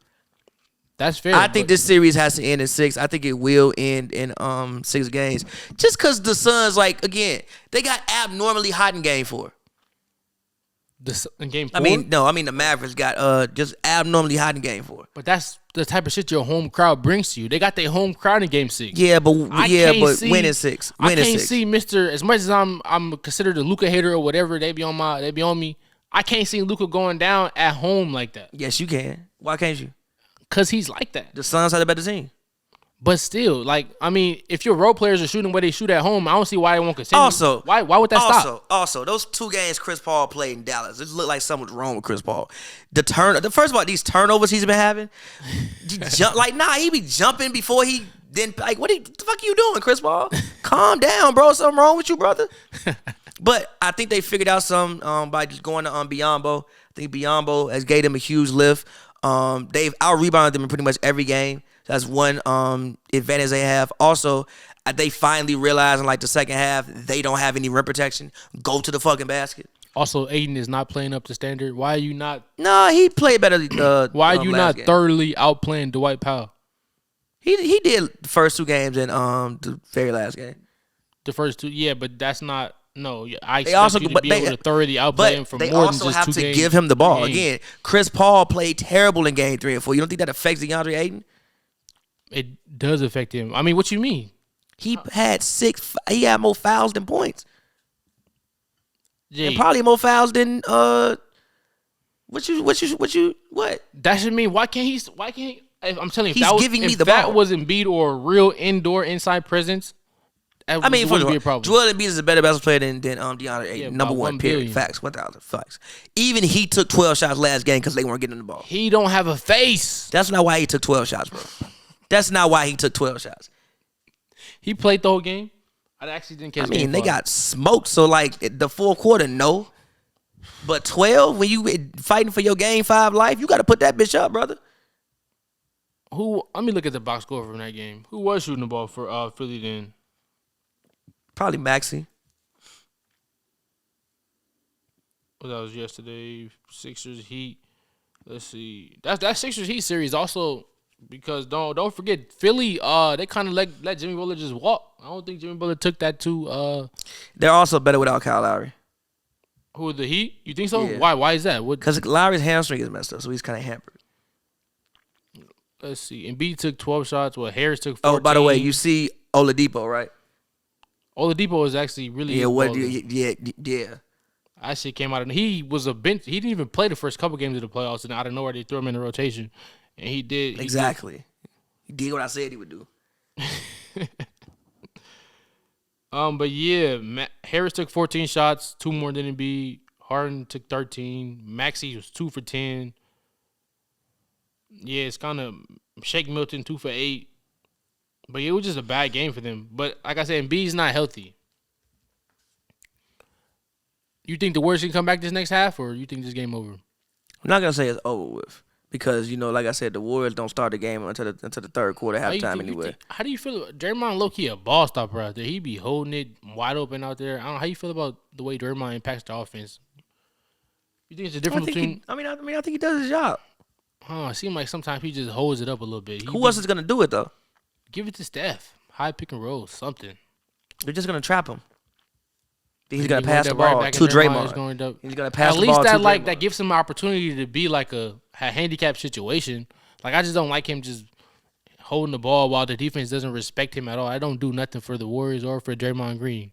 That's fair. I think this series has to end in 6. I think it will end in 6 games. Just because the Suns, like, again, they got abnormally hot in game 4. In game 4? I mean the Mavericks got just abnormally hot in game 4. But that's the type of shit your home crowd brings to you. They got their home crowd in game 6. Yeah, but see, win in 6. I can't see Mr. As much as I'm considered a Luka hater or whatever, they be on me. I can't see Luka going down at home like that. Yes, you can. Why can't you? Cause he's like that. The Suns have the better team. But still, like, I mean, if your role players are shooting where they shoot at home, I don't see why they won't continue. Also, why would that stop? Also, those 2 games Chris Paul played in Dallas, it looked like something was wrong with Chris Paul. First of all, these turnovers he's been having, he be jumping before he then like, what the fuck are you doing, Chris Paul? Calm down, bro. Something wrong with you, brother. But I think they figured out something by just going to Biombo. I think Biombo has gave them a huge lift. They've out-rebounded them in pretty much every game. That's one advantage they have. Also, they finally realized in like the second half they don't have any rim protection. Go to the fucking basket. Also, Aiden is not playing up to standard. Why are you not? No, he played better. Why are you not game. thoroughly outplaying Dwight Powell? He did the first 2 games in the very last game. The first 2, yeah, but that's not. No, I expect also, you to be able to thoroughly outplay him for they more than also just have 2 to games. give him the ball. Again, Chris Paul played terrible in game 3 and 4. You don't think that affects DeAndre Ayton? It does affect him. I mean, what you mean? He had 6. He had more fouls than points. Jay, And probably more fouls than what? That should mean why can't he? I'm telling you, He's giving me the if that ball. was Embiid or a real indoor inside presence, that I mean, wouldn't be a problem. Joel Embiid is a better basketball player than DeAndre Ayton. Yeah, Number about 1, 1 period. billion. Facts. 1,000 facts. Even he took 12 shots last game because they weren't getting the ball. He don't have a face. That's not why he took 12 shots, bro. That's not why he took 12 shots. He played the whole game. I actually didn't catch. I mean, they got smoked. So like the 4th quarter, no. But 12, when you fighting for your Game 5 life, you got to put that bitch up, brother. Let me look at the box score from that game. Who was shooting the ball for Philly then? Probably Maxey. Well, that was yesterday. Sixers Heat. Let's see. That Sixers Heat series also, because don't forget Philly. They kind of let Jimmy Butler just walk. I don't think Jimmy Butler took that too. They're also better without Kyle Lowry. Who are the Heat? You think so? Yeah. Why? Why is that? Because Lowry's hamstring is messed up, so he's kind of hampered. Let's see. Embiid took 12 shots. Well, Harris took 14. Oh, by the way, you see Oladipo, right? Oladipo was actually really yeah. That shit came out, and he was a bench. He didn't even play the first couple games of the playoffs, and out of nowhere they threw him in the rotation, and he did exactly. He did what I said he would do. But yeah, Harris took 14 shots, 2 more than Embiid. Harden took 13. Maxey was 2 for 10. Yeah, it's kind of Shake Milton 2 for 8. But it was just a bad game for them. But like I said, Embiid's not healthy. You think the Warriors can come back this next half, or you think this game over? I'm not gonna say it's over with because like I said, the Warriors don't start the game until the third quarter halftime anyway. How do you feel? Draymond low-key a ball stopper out there. He be holding it wide open out there. I don't know how you feel about the way Draymond impacts the offense. You think it's a difference between? I think he does his job. It seems like sometimes he just holds it up a little bit. Who else is gonna do it though? Give it to Steph. High pick and roll, something. They're just gonna trap him. He's gonna pass the ball to Draymond. He's gonna pass the ball to Draymond. At least that gives him an opportunity to be like a handicap situation. Like I just don't like him just holding the ball while the defense doesn't respect him at all. I don't do nothing for the Warriors or for Draymond Green.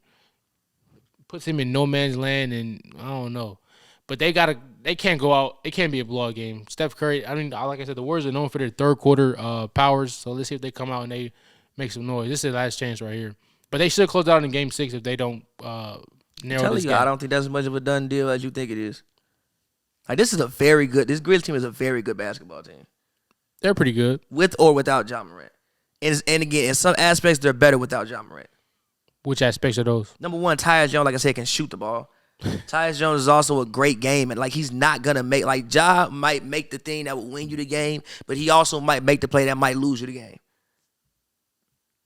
Puts him in no man's land, and I don't know. But they can't go out. It can't be a blowout game. Steph Curry. Like I said, the Warriors are known for their third quarter powers. So let's see if they come out and they make some noise. This is their last chance right here. But they should close out in Game 6 if they don't. I don't think that's as much of a done deal as you think it is. Like this Grizz team is a very good basketball team. They're pretty good. With or without Ja Morant. And again, in some aspects, they're better without Ja Morant. Which aspects are those? Number one, Tyus Jones, like I said, can shoot the ball. Tyus Jones is also a great game, and he's not gonna make Ja might make the thing that will win you the game, but he also might make the play that might lose you the game.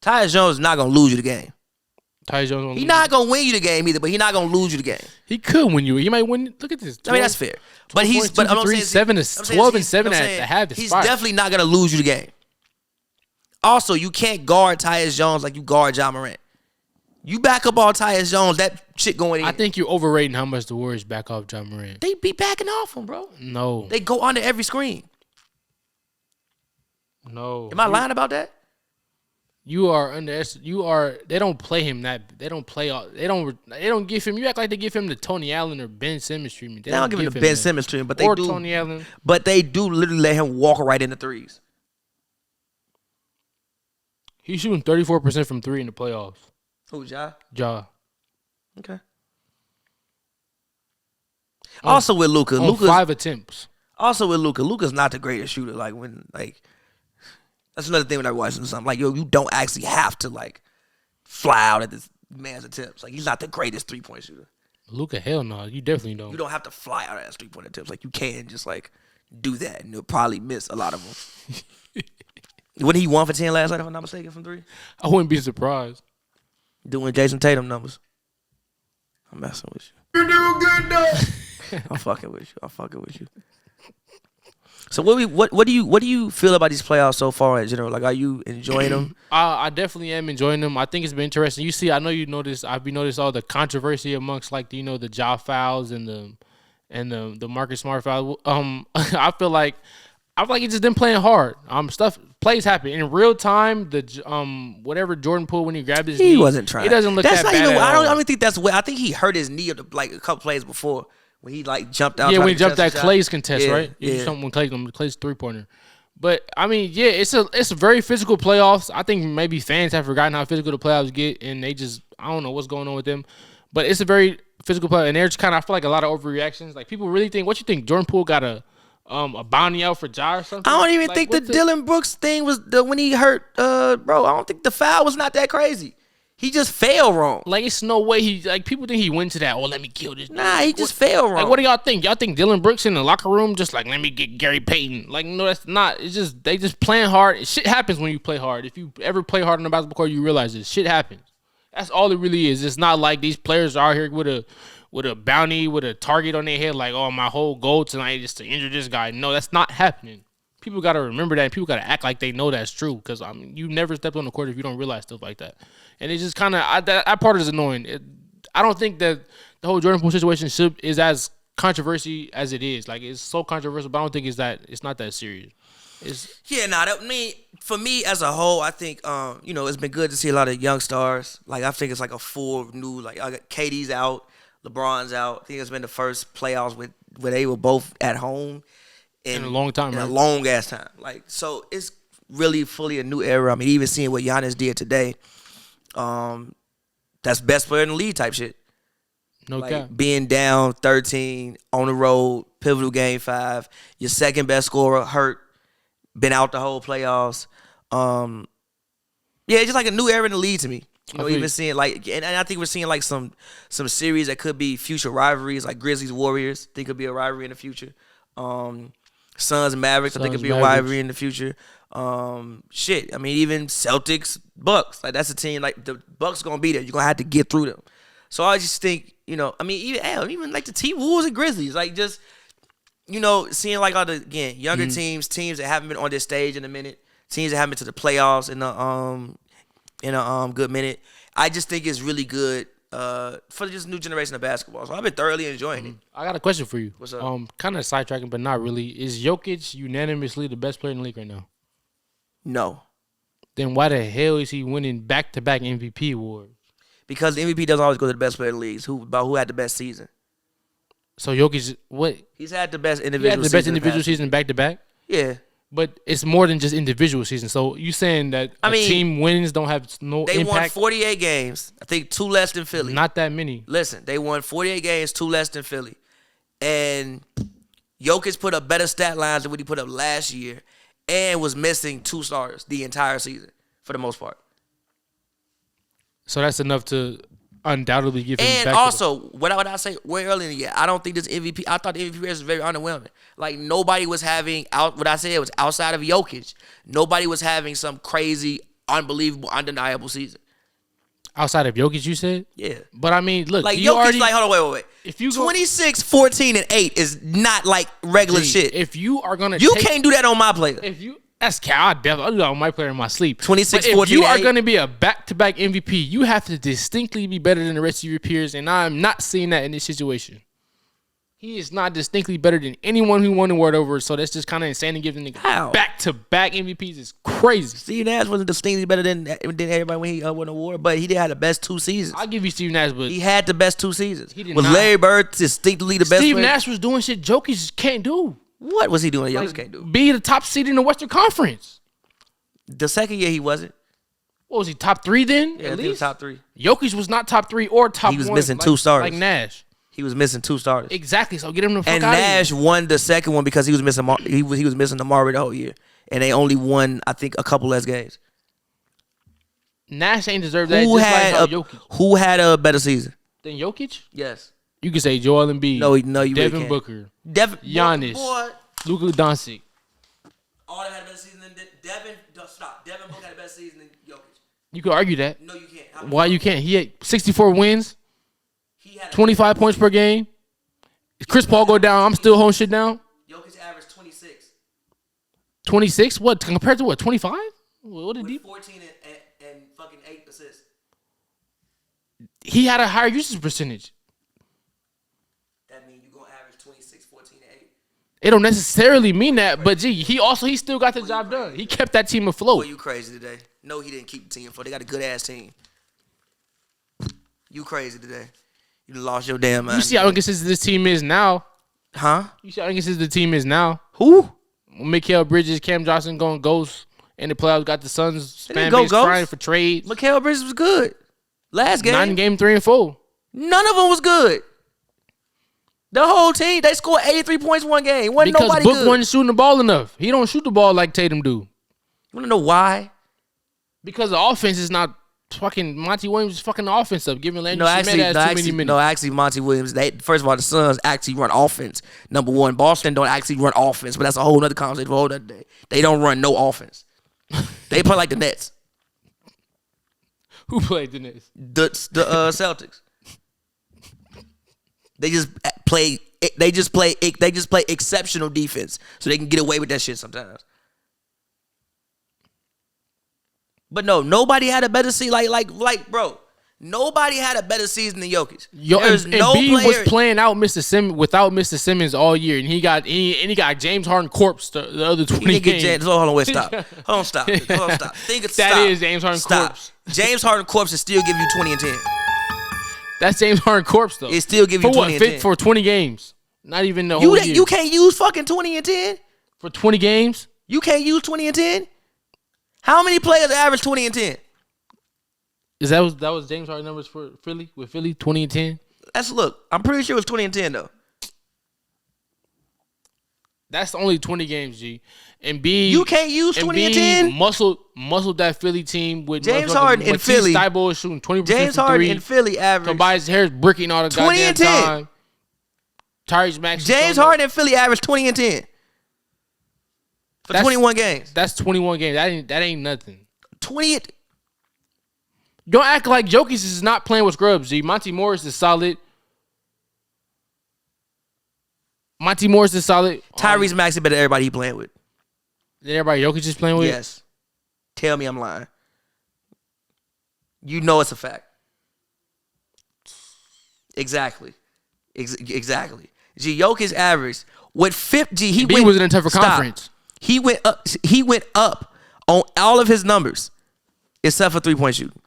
Tyus Jones is not gonna lose you the game. Tyus Jones. He's not gonna win you the game either, but he's not gonna lose you the game. He could win you. He might win. Look at this. 12, that's fair. But he's 7 to 12 and 7 at the half. He's definitely not gonna lose you the game. Also, you can't guard Tyus Jones like you guard Ja Morant. You back up on Tyus Jones, that shit going in. I think you're overrating how much the Warriors back off Ja Morant. They be backing off him, bro. No. They go under every screen. No. Am I lying about that? You are under. They don't play him that. They don't play. They don't give him. You act like they give him the Tony Allen or Ben Simmons treatment. They don't give him the Ben Simmons treatment, but they do. Tony Allen. But they do literally let him walk right into threes. He's shooting 34% from 3 in the playoffs. Who, Ja? Ja. Okay. Also with Luka, Luka's 5 attempts. Also with Luka's not the greatest shooter. That's another thing when I watch something. You don't actually have to fly out at this man's attempts. He's not the greatest 3-point shooter. Luka, hell no, you definitely don't. You don't have to fly out at his 3-point attempts. You can just do that, and you'll probably miss a lot of them. Wasn't he 1 for 10 last night, if I'm not mistaken, from 3? I wouldn't be surprised. Doing Jason Tatum numbers. I'm messing with you. You're doing good, though. I'm fucking with you. So what do you feel about these playoffs so far in general? Are you enjoying them? I definitely am enjoying them. I think it's been interesting. You see, I know you noticed. I've noticed all the controversy amongst the Ja fouls and the Marcus Smart fouls. I feel like it's just them playing hard. Plays happen in real time. The whatever Jordan pulled when he grabbed his knee, he wasn't trying. It doesn't look that bad. I don't think that's what. I think he hurt his knee a couple plays before. When he jumped out. Yeah, when he jumped that Clay's contest, yeah, right? Yeah. When Clay's 3-pointer. But it's a very physical playoffs. I think maybe fans have forgotten how physical the playoffs get, and they just I don't know what's going on with them. But it's a very physical play, and there's I feel like a lot of overreactions. People really think. What you think? Jordan Poole got a bounty out for Ja or something? I don't even think the Dylan Brooks thing was when he hurt. Bro, I don't think the foul was not that crazy. He just fell wrong. Like, it's no way people think he went to that. Oh, let me kill this. Nah, he just fell wrong. Like, what do y'all think? Y'all think Dylan Brooks in the locker room just like, let me get Gary Payton? Like, no, that's not. It's just they just playing hard. Shit happens when you play hard. If you ever play hard on the basketball court, you realize this shit happens. That's all it really is. It's not like these players are out here with a bounty, with a target on their head. Like, oh, my whole goal tonight is to injure this guy. No, that's not happening. People got to remember that. And people got to act like they know that's true. Because, I mean, you never stepped on the court if you don't realize stuff like that. And it's just kind of, that part is annoying. I don't think that the whole Jordan Poole situation is as controversy as it is. Like, it's so controversial, but I don't think it's not that serious. For me as a whole, I think, it's been good to see a lot of young stars. Like, I think it's like a full new, like, KD's out, LeBron's out. I think it's been the first playoffs where they were both at home. In a long time, in right? a long ass time. Like, so it's really fully a new era. I mean, even seeing what Giannis did today, that's best player in the league type shit. No cap. Being down 13 on the road, pivotal game 5, your second best scorer hurt, been out the whole playoffs. It's just like a new era in the league to me. Even seeing like, and I think we're seeing like some series that could be future rivalries, like Grizzlies Warriors. I think could be a rivalry in the future. Suns and Mavericks, I think could be a rivalry in the future. I mean, even Celtics, Bucks. Like, that's a team, like, the Bucks gonna be there. You're gonna have to get through them. So I just think, even like the T-Wolves and Grizzlies, like, just, seeing like all the, again, younger teams that haven't been on this stage in a minute, teams that haven't been to the playoffs in a good minute. I just think it's really good for this new generation of basketball. So I've been thoroughly enjoying it. I got a question for you. What's up? Kind of sidetracking, but not really. Is Jokic unanimously the best player in the league right now? No. Then why the hell is he winning back-to-back MVP awards? Because the MVP doesn't always go to the best player in the league. Who had the best season? So Jokic, what? He's had the best individual season. He had the best individual season back-to-back? Yeah. But it's more than just individual season. So you saying that team wins don't have no impact? They won 48 games. I think 2 less than Philly. Not that many. Listen, they won 48 games, 2 less than Philly. And Jokic put up better stat lines than what he put up last year and was missing 2 starters the entire season for the most part. So that's enough to undoubtedly give him back. And also, what I say way earlier in the year, I don't think this MVP, I thought the MVP race was very underwhelming. Like, nobody was having, what I said was outside of Jokic, nobody was having some crazy, unbelievable, undeniable season. Outside of Jokic, you said? Yeah. But I mean, look, like, you Jokic, already, like, hold on, wait. If you 26, 14, and 8 is not like regular shit. If you are gonna, can't do that on my player. That's I'll do that on my player in my sleep. 26, but 14, if you are 8. going to be a back-to-back MVP, you have to distinctly be better than the rest of your peers, and I'm not seeing that in this situation. He is not distinctly better than anyone who won the award over, so that's just kind of insane to give the nigga back-to-back MVPs is crazy. Steve Nash wasn't distinctly better than everybody when he won the award, but he did have the best 2 seasons. I'll give you Steve Nash, but he had the best 2 seasons. He did was not. Larry Bird distinctly the best Steve player? Nash was doing shit Jokic can't do. What was he doing? Jokic can't do. Be the top seed in the Western Conference. The second year he wasn't. What was he, top 3 then? Yeah, I think he was top 3. Jokic was not top 3 or top 1. He was missing 2 starters. Like Nash. He was missing 2 starters. Exactly. So get him the fuck and out Nash of here. won the second one because he was missing. He was missing Amari the whole year, and they only won, I think, a couple less games. Nash ain't deserved that. Who had a better season than Jokic? Yes. You can say Joel Embiid. No, you Devin really can't. Booker. Giannis. Luka Doncic. All that had a better season than Devin. Stop. Devin Booker had a better season than Jokic. You could argue that. No, you can't. Why you can't? He had 64 wins. He had 25 points per game. If Chris Paul go down, I'm still holding shit down. Jokic averaged 26. 26? What? Compared to what? 25? What did he? 14 and fucking 8 assists. He had a higher usage percentage. That means you're going to average 26, 14, and 8. It don't necessarily mean that, but gee, he still got the job done. He kept that team afloat. Boy, you crazy today. No, he didn't keep the team afloat. They got a good-ass team. You crazy today. You lost your damn mind. You see how inconsistent this team is now. Huh? You see how inconsistent the team is now. Who? Mikal Bridges, Cam Johnson going ghost. And the playoffs got the Suns fan base crying for trades. Mikal Bridges was good. Last game. 9 game 3 and 4. None of them was good. The whole team, they scored 83 points one game. Wasn't because nobody Book good. wasn't shooting the ball enough. He don't shoot the ball like Tatum do. You want to know why? Because the offense is not fucking Monty Williams is fucking the offense up, giving Landry No, actually, too many minutes. no, actually, Monty Williams. First of all, the Suns actually run offense. Number one, Boston don't actually run offense, but that's a whole nother conversation for a whole other day. They don't run no offense. They play like the Nets. Who played the Nets? The Celtics. They just play. They just play exceptional defense, so they can get away with that shit sometimes. But no, nobody had a better season. Like, bro, nobody had a better season than Jokic. There's no player was playing out Mr. Simmons without Mr. Simmons all year, and he got James Harden corpse the other 20 games. Hold on, wait, stop. Hold on, stop. That is James Harden corpse. James Harden corpse will still give you 20 and 10. That's James Harden corpse though. It still give you 20 and 10 for 20 games. Not even the whole year. You can't use fucking 20 and 10 for 20 games. You can't use 20 and 10. How many players average 20 and 10? That was James Harden numbers for Philly with Philly 20 and 10. Look. I'm pretty sure it was 20 and 10 though. That's only 20 games, G. And B, you can't use 20 and 10. Muscled that Philly team with James Harden and Philly. Thibault is shooting 20% James from Harden three. and Philly average. Tobias Harris bricking all the 20 goddamn and 10. time. Tyrese Maxey. James Harden and Philly average 20 and 10 for 21 games. That's 21 games. That ain't nothing. 20. Don't act like Jokic is not playing with scrubs, G. Monty Morris is solid. Tyrese Maxey better than everybody he playing with. Everybody Jokic is playing with? Yes. Tell me I'm lying. You know it's a fact. Exactly. Exactly. G, Jokic average with 50. He was in a tougher conference. He went up on all of his numbers except for 3-point shooting.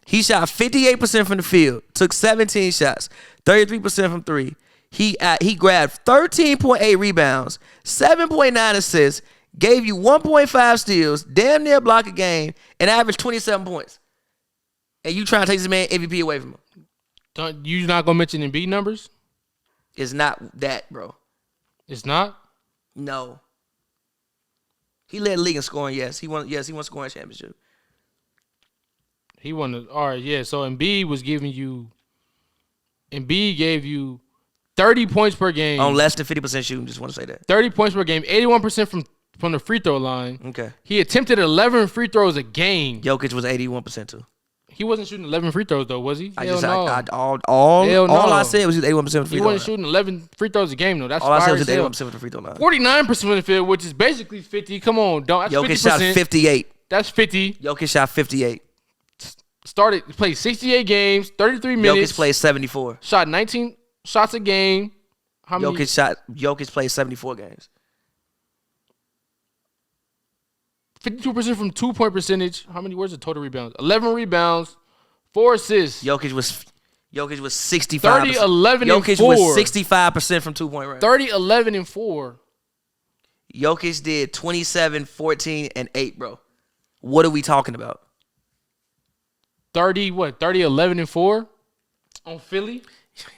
He shot 58% from the field, took 17 shots, 33% from three. He grabbed 13.8 rebounds, 7.9 assists, gave you 1.5 steals, damn near block a game, and averaged 27 points. And you trying to take this man MVP away from him? You not gonna mention Embiid numbers? It's not that, bro. It's not? No. He led the league in scoring. Yes, he won scoring championship. He won the all right. Yeah. So Embiid gave you 30 points per game on less than 50% shooting. Just want to say that 30 points per game, 81% from the free throw line. Okay. He attempted 11 free throws a game. Jokic was 81% too. He wasn't shooting 11 free throws though, was he? All I said was 81% of the free throw line. He wasn't shooting 11 free throws a game though. That's all I said was 81% of the free throw line. 49% from the field, which is basically 50. Come on, don't. That's Jokic 50%. shot 58. That's 50. Jokic shot 58. Played 68 games, 33 minutes. Jokic played 74. Shot 19 shots a game. How many? Jokic played 74 games. 52% from 2-point percentage. How many? Where's the total rebounds? 11 rebounds, 4 assists. Jokic was 65. 30, 11, Jokic and 4. was 65% from 2-point range. 30, 11, and 4. Jokic did 27, 14, and 8, bro. What are we talking about? 30, 11, and 4 on Philly?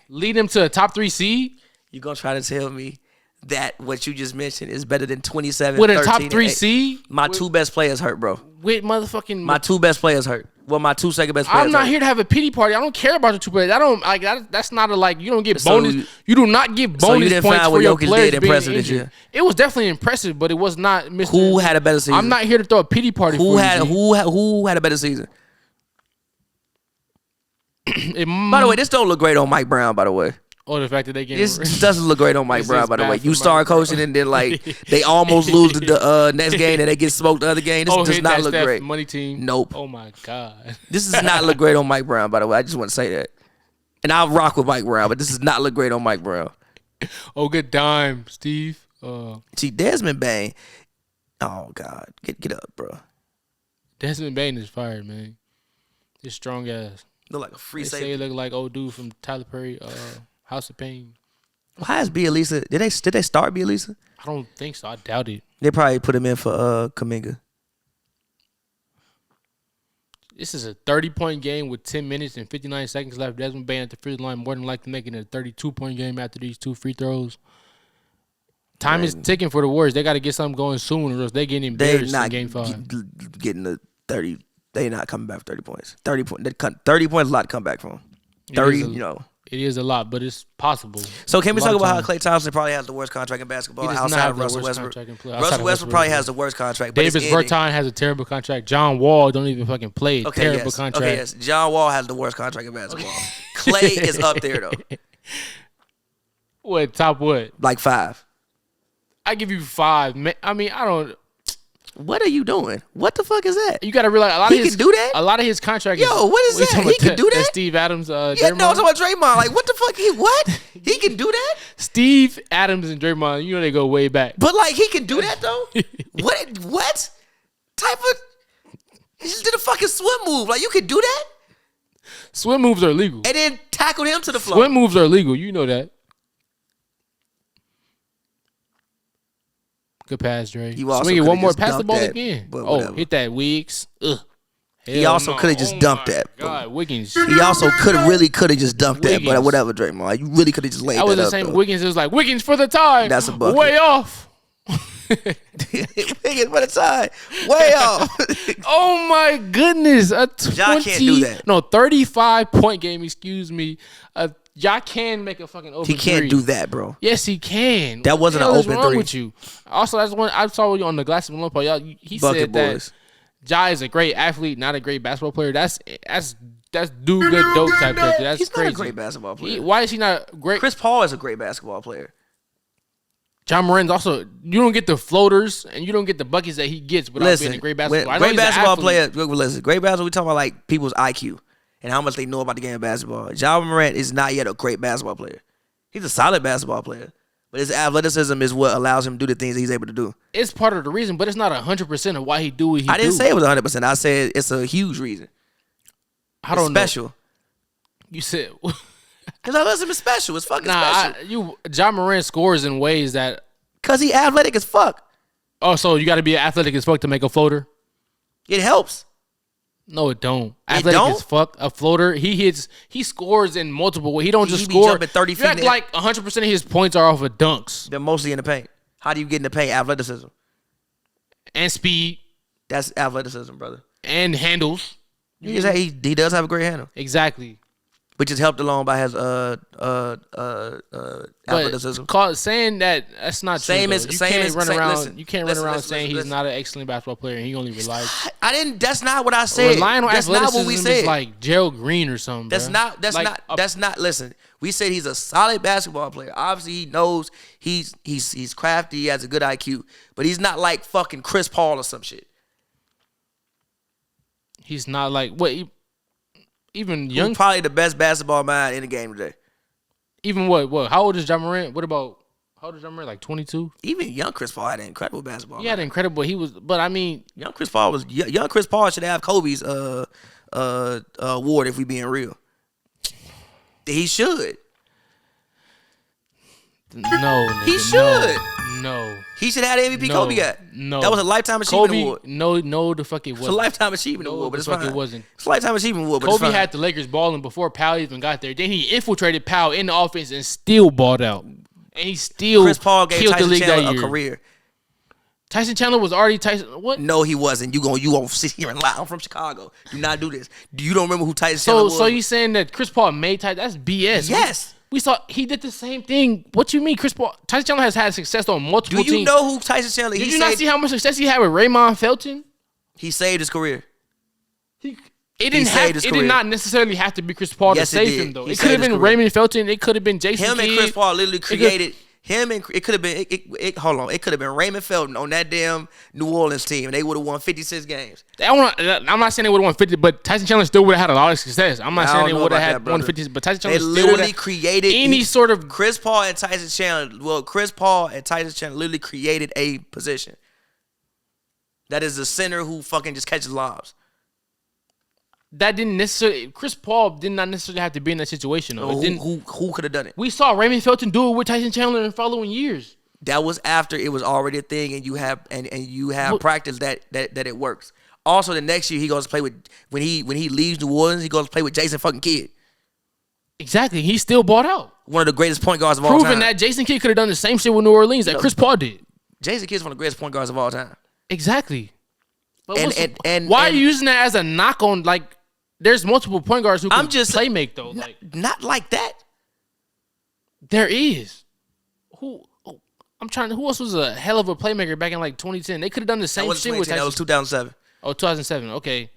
Lead them to a top 3 seed? You gonna try to tell me that what you just mentioned is better than 27, with a 13, top 3 seed? My two best players hurt, bro. With motherfucking... My two best players hurt. Well, my two second best players I'm not hurt. here to have a pity party. I don't care about the two players. I don't like that. That's not a like. You don't get bonus. You do not get bonus so you didn't points find for what your Jokic players did being impressive this injured. year? It was definitely impressive, but it was not. Mr. Who had a better season? I'm not here to throw a pity party. Who for had you, who had a better season? By the way, this don't look great on Mike Brown. By the way, the fact that they get this doesn't look great on Mike Brown. By the way, you start coaching and then like they almost lose the next game and they get smoked the other game. This does not look great. Money team. Nope. Oh my god. This does not look great on Mike Brown. By the way, I just want to say that. And I'll rock with Mike Brown, but this does not look great on Mike Brown. Oh, good dime, Steve. See, Desmond Bain. Oh God, get up, bro. Desmond Bain is fired, man. He's strong ass. Look like a free They safety. say he look like old dude from Tyler Perry, House of Pain. Why is Bielisa? Did they start Bielisa? I don't think so. I doubt it. They probably put him in for Kuminga. This is a 30-point game with 10 minutes and 59 seconds left. Desmond Bain at the free throw line more than likely making it a 32-point game after these 2 free throws. Time is ticking for the Warriors. They got to get something going soon, or else they getting embarrassed in Game 5. Getting the 30 They not coming back for 30 points. 30 points. 30 points is a lot to come back from. 30, It is a lot, but it's possible. So can we talk about how Klay Thompson probably has the worst contract in basketball outside of Russell Westbrook? Russell Westbrook probably has the worst contract. But Davis Bertans has a terrible contract. John Wall don't even fucking play. Terrible contract. Okay, yes. John Wall has the worst contract in basketball. Klay is up there though. What, top what? Like 5. I give you 5. I mean, I don't. What are you doing? What the fuck is that? You got to realize he can do that. A lot of his contract. Yo, what is that? He can do that. Steve Adams. Yeah, no, I'm talking about Draymond. Like, what the fuck? What? He can do that? Steve Adams and Draymond, you know they go way back. But like, he can do that though. What type of? He just did a fucking swim move. Like, you can do that. Swim moves are legal. And then tackled him to the floor. Swim moves are legal. You know that. Good pass, Dre. Swing it one more. Pass the ball again. Hit that, Wiggs. Ugh. He also could have just dumped that. God, Wiggins. He also could have just dumped that. But whatever, Draymond. You really could have just laid that up. I was the same. Wiggins. It was like Wiggins for the tie. That's a bucket. Way off. Wiggins for the tie. Way off. Oh my goodness. A 20, Ja can't do that. No, 35-point game. Excuse me. Ja can make a fucking open He can't three. do that, bro. Yes, he can. That wasn't an open wrong three. With you? Also, that's one I saw you on the Glass of Olympia. Y'all, he Bucket said boys. that Ja is a great athlete, not a great basketball player. That's do good dope type shit. That's He's crazy. not a great basketball player. Why is he not great? Chris Paul is a great basketball player. John Moran's also. You don't get the floaters and you don't get the buckets that he gets without being a great basketball. Great basketball player. Listen, great basketball. We talking about like people's IQ and how much they know about the game of basketball. Ja Morant is not yet a great basketball player. He's a solid basketball player, but his athleticism is what allows him to do the things he's able to do. It's part of the reason, but it's not 100% of why he do what he do. I didn't say it was 100%. I said it's a huge reason. I don't know. Special. You said because athleticism is special. It's fucking special. Ja Morant scores in ways that because he athletic as fuck. Oh, so you got to be athletic as fuck to make a floater? It helps. No, it don't. Athletic as fuck. A floater, he scores in multiple ways. He don't just be score. Jumping 30 feet. You act like 100% of his points are off of dunks. They're mostly in the paint. How do you get in the paint? Athleticism. And speed. That's athleticism, brother. And handles. He does have a great handle. Exactly. Which is helped along by his athleticism. Saying that's not true. You can't run around saying he's not an excellent basketball player and he only relies. That's not what I said. Relying on that's not what we athleticism said. is like Gerald Green or something. That's not. Listen, we said he's a solid basketball player. Obviously, he knows he's crafty. He has a good IQ, but he's not like fucking Chris Paul or some shit. He's not like what. Even young, probably the best basketball mind in the game today. Even what? How old is Ja Morant? How old is Ja Morant? Like 22. Even young Chris Paul had an incredible basketball. He had an incredible. But I mean, young Chris Paul should have Kobe's award if we being real. He should. No, nigga, he should. No. He should have the MVP Kobe got. No. That was a Lifetime Achievement Award. No, the fuck it wasn't. It's a Lifetime Achievement Award, but it's fine. It wasn't. It's a Lifetime Achievement Award, but Kobe had the Lakers balling before Powell even got there. Then he infiltrated Powell in the offense and still balled out. And he still Chris Paul gave killed Tyson the league Chandler that year. a career. Tyson Chandler was already Tyson. What? No, he wasn't. You gonna sit here and lie. I'm from Chicago. Do not do this. You don't remember who Tyson Chandler was? So you saying that Chris Paul made Tyson? That's BS. Yes. We saw he did the same thing. What you mean, Chris Paul? Tyson Chandler has had success on multiple teams. Do you know who Tyson Chandler? Did you not see how much success he had with Raymond Felton? He saved his career. It did not necessarily have to be Chris Paul to save him though. It could have been Raymond Felton. It could have been Jason Kidd. And Chris Paul literally created. It could have been. It could have been Raymond Felton on that damn New Orleans team, and they would have won 56 games. I'm not saying they would have won 50, but Tyson Chandler still would have had a lot of success. I'm not saying they would have had 150, but Tyson Chandler still literally created any sort of Chris Paul and Tyson Chandler. Well, Chris Paul and Tyson Chandler literally created a position that is the center who fucking just catches lobs. That didn't necessarily. Chris Paul did not necessarily have to be in that situation. Though. Who could have done it? We saw Raymond Felton do it with Tyson Chandler in following years. That was after it was already a thing, and you have practice that it works. Also, the next year he goes to play with when he leaves New Orleans, he goes to play with Jason fucking Kidd. Exactly, he still bought out. One of the greatest point guards of all time. Proving that Jason Kidd could have done the same shit with New Orleans that Chris Paul did. Jason Kidd's one of the greatest point guards of all time. Exactly. But And why are you using that as a knock on? Like, there's multiple point guards who can play make though. Like, not like that. there is. Who? Oh, who else was a hell of a playmaker back in like 2010? They could have done the same shit with Tyson. That was 2007. Oh, 2007. Okay.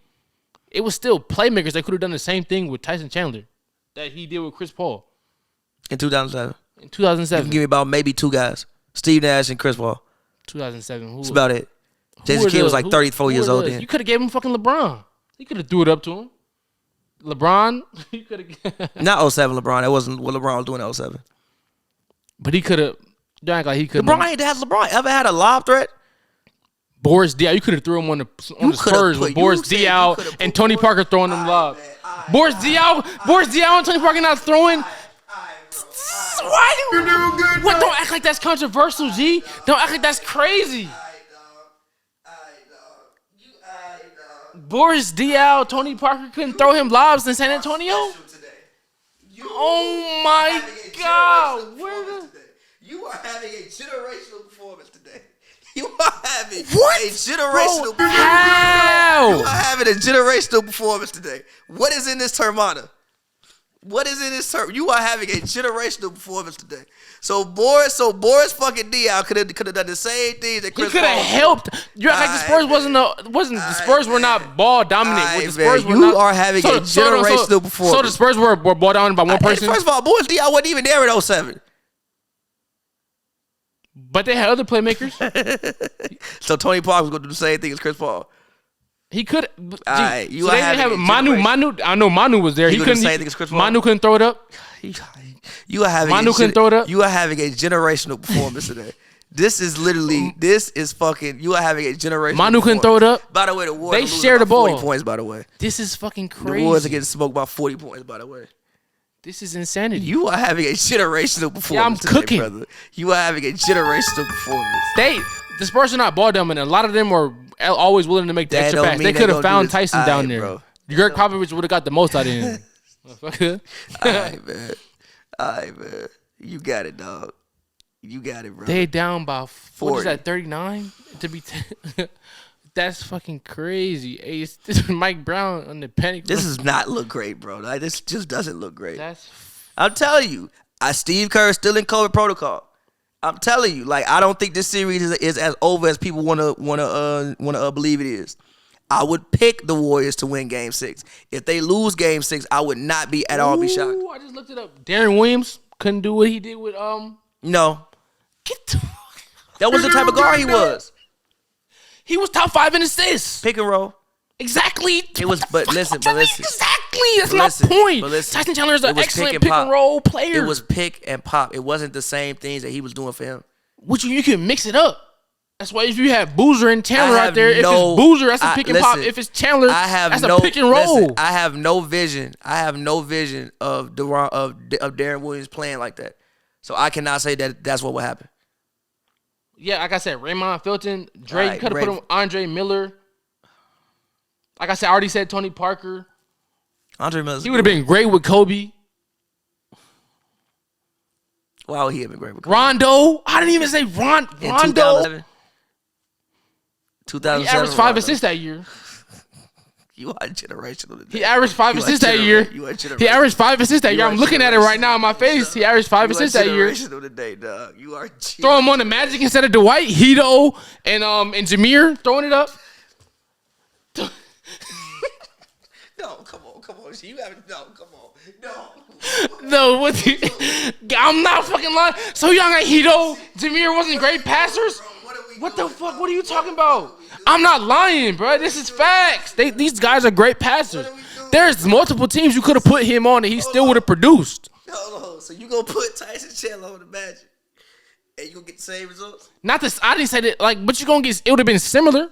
It was still playmakers. They could have done the same thing with Tyson Chandler that he did with Chris Paul. In 2007. In 2007. You can give me about maybe two guys. Steve Nash and Chris Paul. 2007. That's about it. Jason Kidd was like 34 years old then. You could have gave him fucking LeBron. You could have threw it up to him. LeBron. You could have. Not 07 LeBron. That wasn't what LeBron was doing in 07. But he could have. Don't act like he could. LeBron ain't had LeBron ever had a lob threat. Boris Diaw. You could have threw him on the Spurs with Boris Diaw and Tony Parker throwing them lobs. Boris Diaw and Tony Parker not throwing. Why? What? Don't act like that's controversial, G. Don't act like that's crazy. Boris Diaw, Tony Parker couldn't throw him lobs in San Antonio. Oh my God! You are having a generational performance today. You are having a generational performance. How? You are having a generational performance today. What is in this termata? What is in this term? You are having a generational performance today. So Boris fucking Diaw could have done the same things that Chris Paul. He could have helped. You act like the Spurs the Spurs were not ball dominant. The Spurs were you are having a generational performance. So the Spurs were ball dominant by one person. First of all, Boris Diaw wasn't even there in 07. But they had other playmakers. So Tony Parker was going to do the same thing as Chris Paul. He could. You so are they didn't having have a Manu. I know Manu was there. He couldn't. Do the same thing as Chris Paul. Manu couldn't throw it up. You are having Manu couldn't throw it up. You are having a generational performance today. This is fucking. You are having a generational. Manu couldn't throw it up. By the way, the Warriors they share the ball. 40 points. By the way, this is fucking crazy. The Warriors are getting smoked by 40 points. By the way. This is insanity. You are having a generational performance. Yeah, I'm today, cooking. Brother. You are having a generational performance. The Spurs are not ball dominant. A lot of them were always willing to make the extra pass. They could have found Tyson down there. Bro. Greg Popovich would have got the most out of him. All right, man. You got it, dog. You got it, bro. They down by 40. What is that, 39? To be that's fucking crazy. Hey, this is Mike Brown on the panic. This does not look great, bro. Like, this just doesn't look great. I'm telling you, Steve Kerr is still in COVID protocol. I'm telling you, like, I don't think this series is as over as people wanna believe it is. I would pick the Warriors to win Game 6. If they lose Game 6, I would not be at all be shocked. I just looked it up. Darren Williams couldn't do what he did with No. That was the type of guard he was. He was top 5 in assists. Pick and roll. Exactly. It was, but listen. Exactly. That's my point. Tyson Chandler is an excellent pick and roll player. It was pick and pop. It wasn't the same things that he was doing for him. Which you can mix it up. That's why if you have Boozer and Chandler out there, if it's Boozer, that's a pick and pop. If it's Chandler, that's a pick and roll. Listen, I have no vision. of Darren Williams playing like that. So I cannot say that that's what would happen. Yeah, like I said, Raymond Felton, Drake, right, could have put him, Andre Miller. Like I said, I already said Tony Parker. Andre Miller. He would have been great with Kobe. Why would he have been great with Kobe? Rondo. I didn't even say Rondo. In 2011. 2007. He averaged 5 assists that year. You are generational today. He averaged 5 assists that year. He averaged 5 assists that year. I'm looking at it right now in my face. He averaged 5 assists that year. Today, dog. You are throw him on the Magic instead of Dwight, Hito, and Jameer throwing it up. No, come on. You haven't. No, come on. No, I'm not fucking lying. So young like Hito, Jameer wasn't great passers. What the fuck? What are you talking about? I'm not lying, bro. This is facts. These guys are great passers. There's multiple teams you could have put him on and he still would have produced. No. So you gonna put Tyson Chandler on the Magic and you gonna get the same results? Not this. I didn't say that. Like, but you gonna get. It would have been similar.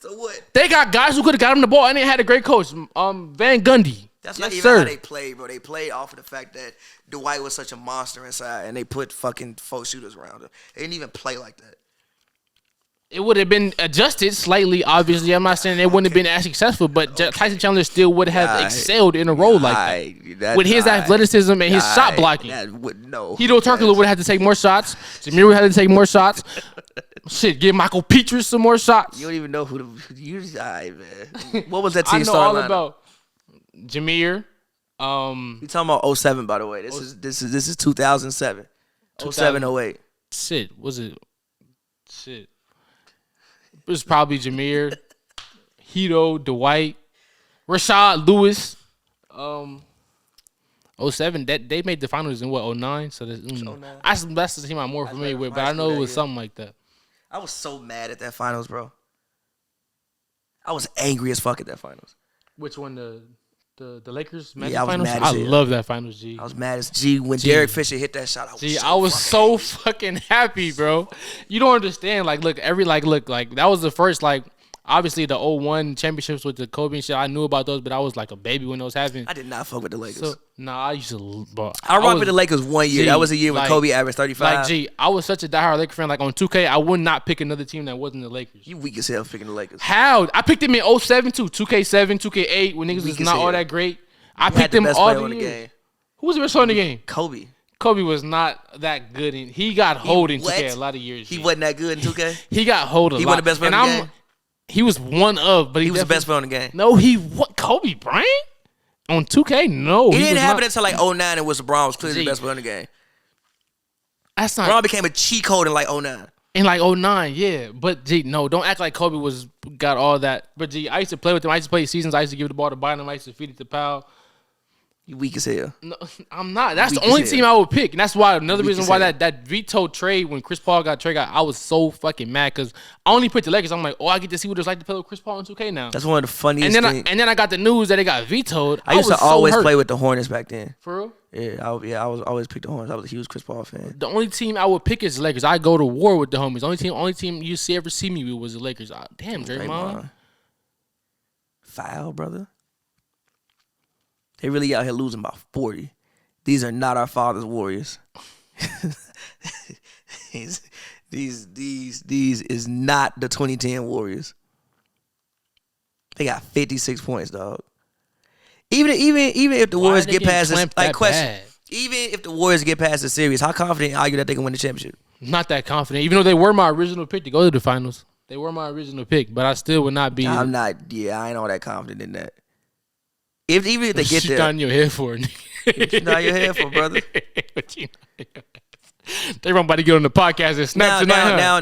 So what? They got guys who could have got him the ball and they had a great coach, Van Gundy. That's not even how they played, bro. They played off of the fact that Dwight was such a monster inside and they put fucking 4 shooters around him. They didn't even play like that. It would have been adjusted slightly, obviously. I'm not saying it wouldn't have been as successful, but Tyson Chandler still would have excelled in a role like that. With his athleticism and his shot blocking. Hito Turkoglu would have had to take more shots. Jameer would have had to take more shots. Shit, give Michael Petrus some more shots. You don't even know who man. What was that team I know all about Jameer. You talking about 07, by the way. This is 2007. 07, 08. Shit, was it? Shit. It was probably Jameer, Hito, Dwight, Rashad Lewis. 07, they made the finals in what, 09? So that's the team I'm more familiar with, but I know it was something like that. I was so mad at that finals, bro. I was angry as fuck at that finals. Which one, the Lakers Magic I was finals? mad as hell. I love that finals, G. I was mad as G when Derek Fisher hit that shot. I was so fucking happy, bro. You don't understand. Like, look, that was the first, like, obviously the 01 championships with the Kobe and shit. I knew about those, but I was like a baby when those happened. I did not fuck with the Lakers. So, I used to, bro. I rocked with the Lakers 1 year. That was a year when Kobe averaged 35. Like, I was such a diehard Laker fan. Like, on 2K, I would not pick another team that wasn't the Lakers. You weak as hell picking the Lakers. How? I picked them in 07 too. 2K7, 2K8 when niggas was not all that great. I picked them all the game. Who was the best player in the game? Kobe. Kobe was not that good. He got hold in 2K a lot of years. He wasn't that good in 2K? He got hold a lot. He wasn't the best player in the game? He was one of, but he was the best player in the game. No, Kobe Bryant? On 2K? No. It didn't happen until like 09 and was LeBron was clearly the best player in the game. That's not. LeBron became a cheat code in like 09. In like 09, yeah. But, no, don't act like Kobe got all that. But, I used to play with him. I used to play seasons. I used to give the ball to Bynum. I used to feed it to Powell. You weak as hell. No, I'm not. That's the only team I would pick. And that's why another reason why that veto trade when Chris Paul got traded, I was so fucking mad because I only picked the Lakers. I'm like, I get to see what it's like to play with Chris Paul in 2K now. That's one of the funniest things. And then I got the news that it got vetoed. I used to always play with the Hornets back then. For real? Yeah, I was always pick the Hornets. I was a huge Chris Paul fan. The only team I would pick is the Lakers. I go to war with the homies. The only team you ever see me with was the Lakers. Damn, Draymond. Foul, brother. They really out here losing by 40. These are not our father's Warriors. these is not the 2010 Warriors. They got 56 points, dog. Even if the Warriors get past this, like question, even if the Warriors get past the series, how confident are you that they can win the championship? Not that confident. Even though they were my original pick to go to the finals, they were my original pick, but I still would not be. I'm not. Yeah, I ain't all that confident in that. Even if they get there, what you on your head for? What you on your head for, brother? They about to get on the podcast and snap tonight.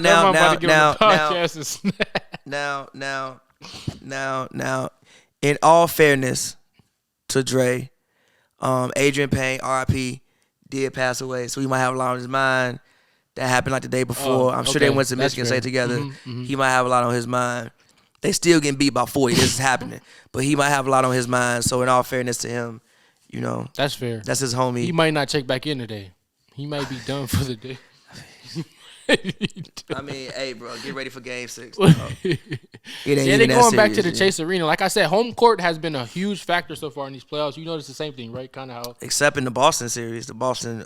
Now. In all fairness to Dre, Adrian Payne, RIP, did pass away, so he might have a lot on his mind. That happened like the day before. I'm sure they went to Michigan State together. He might have a lot on his mind. They still getting beat by 40. This is happening. But he might have a lot on his mind. So in all fairness to him, that's fair. That's his homie. He might not check back in today. He might be done for the day. I mean, hey, bro, get ready for Game 6. They're going back to the Chase Arena. Like I said, home court has been a huge factor so far in these playoffs. You notice the same thing, right? Kind of how. Except in the Boston series, the Boston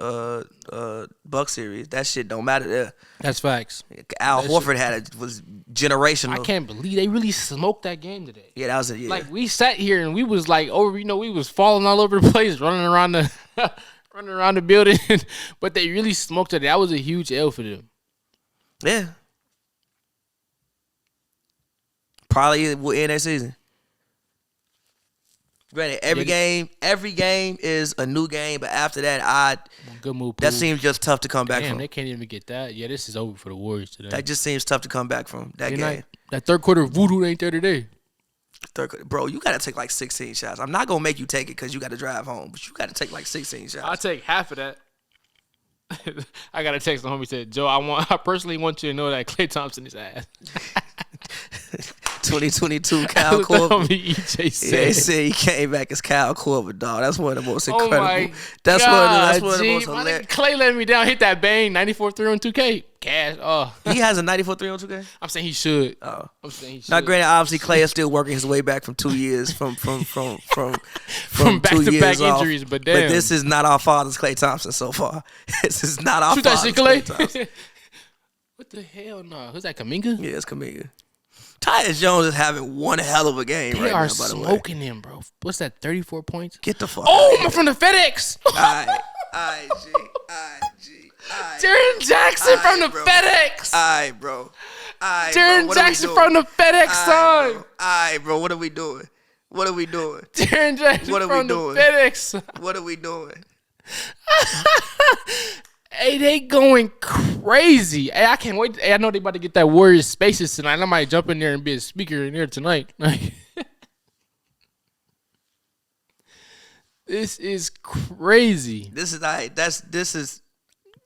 Bucks series, that shit don't matter there. That's facts. Al Horford was generational. I can't believe they really smoked that game today. Yeah, that was it. Yeah. Like we sat here and we was like, we was falling all over the place, running around the building, but they really smoked it. That was a huge L for them. Yeah. Probably will end that season. Granted, every game is a new game, but after that, good move. That seems just tough to come back from. They can't even get that. Yeah, this is over for the Warriors today. That just seems tough to come back from that game. That third quarter voodoo ain't there today. Bro, you got to take like 16 shots. I'm not going to make you take it because you got to drive home, but you got to take like 16 shots. I'll take half of that. I got a text the homie said, Joe, I personally want you to know that Klay Thompson is ass. 2022 Kyle Korver. EJ said. Yeah, he said he came back as Kyle Korver, dog. That's one of the most incredible. Oh my that's God, one of the most hilarious. Klay let me down. Hit that bang. 94-3 on 2K. Cash. Oh. He has a 94-3 on 2K? I'm saying he should. Oh. I'm saying he should. Now, granted, obviously, Klay is still working his way back from 2 years from back-to-back injuries, but damn. But this is not our father's Klay Thompson so far. This is not our Shoot father's that shit, Klay Thompson. What the hell? No, who's that? Kaminga? Yeah, it's Kaminga. Tyus Jones is having one hell of a game They right are now, by the way. smoking him, bro. What's that? 34 points. Get the fuck. Oh, from the FedEx. All right, G. Darren Jackson from the FedEx. All right, bro. Darren Jackson from the FedEx, son. All right, bro. What are we doing? Darren Jackson What are we from doing? the FedEx. What are we doing? Hey, they going crazy. Hey, I can't wait. Hey, I know they about to get that Warriors Spaces tonight. I might jump in there and be a speaker in there tonight. This is crazy. This is this is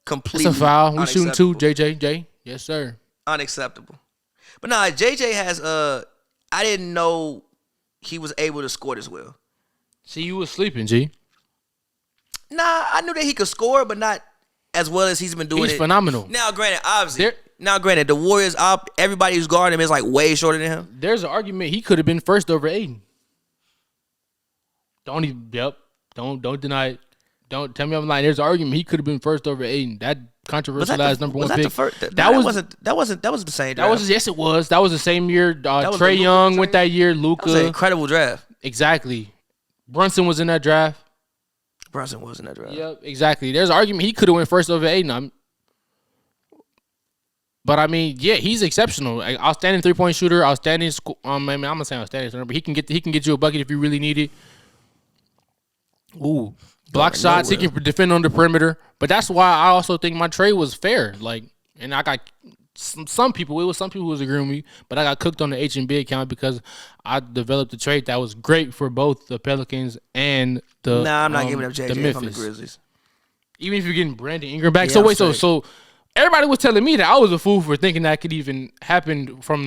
completely. It's a foul. We shooting two. unacceptable. JJ. Yes, sir. Unacceptable. But nah, JJ has I didn't know he was able to score this well. See, you was sleeping, G. Nah, I knew that he could score, but not as well as he's been doing. He's phenomenal. Now, granted, obviously. The Warriors, everybody who's guarding him is like way shorter than him. There's an argument he could have been first over Aiden. Don't deny it. Don't tell me I'm lying. There's an argument he could have been first over Aiden. That controversial last number one pick. That wasn't the same draft. Yes, it was. That was the same year. was Trey the Young Luka went that year. Luka. That was an incredible draft. Exactly. Brunson was in that draft. Brunson was in that draft. Yep, exactly. There's an argument he could have went first over Aiden. But I mean, yeah, he's exceptional. Outstanding 3-point shooter. Outstanding. I'm gonna say outstanding shooter, but he can get you a bucket if you really need it. Ooh, block shots. He can defend on the perimeter. But that's why I also think my trade was fair. Like, and I got some people. It was some people who was agreeing with me, but I got cooked on the HNB account because I developed a trade that was great for both the Pelicans and the. Nah, I'm not giving up the JJ Memphis. from the Grizzlies. Even if you're getting Brandon Ingram back. Yeah, So I'm wait, straight. so everybody was telling me that I was a fool for thinking that could even happen from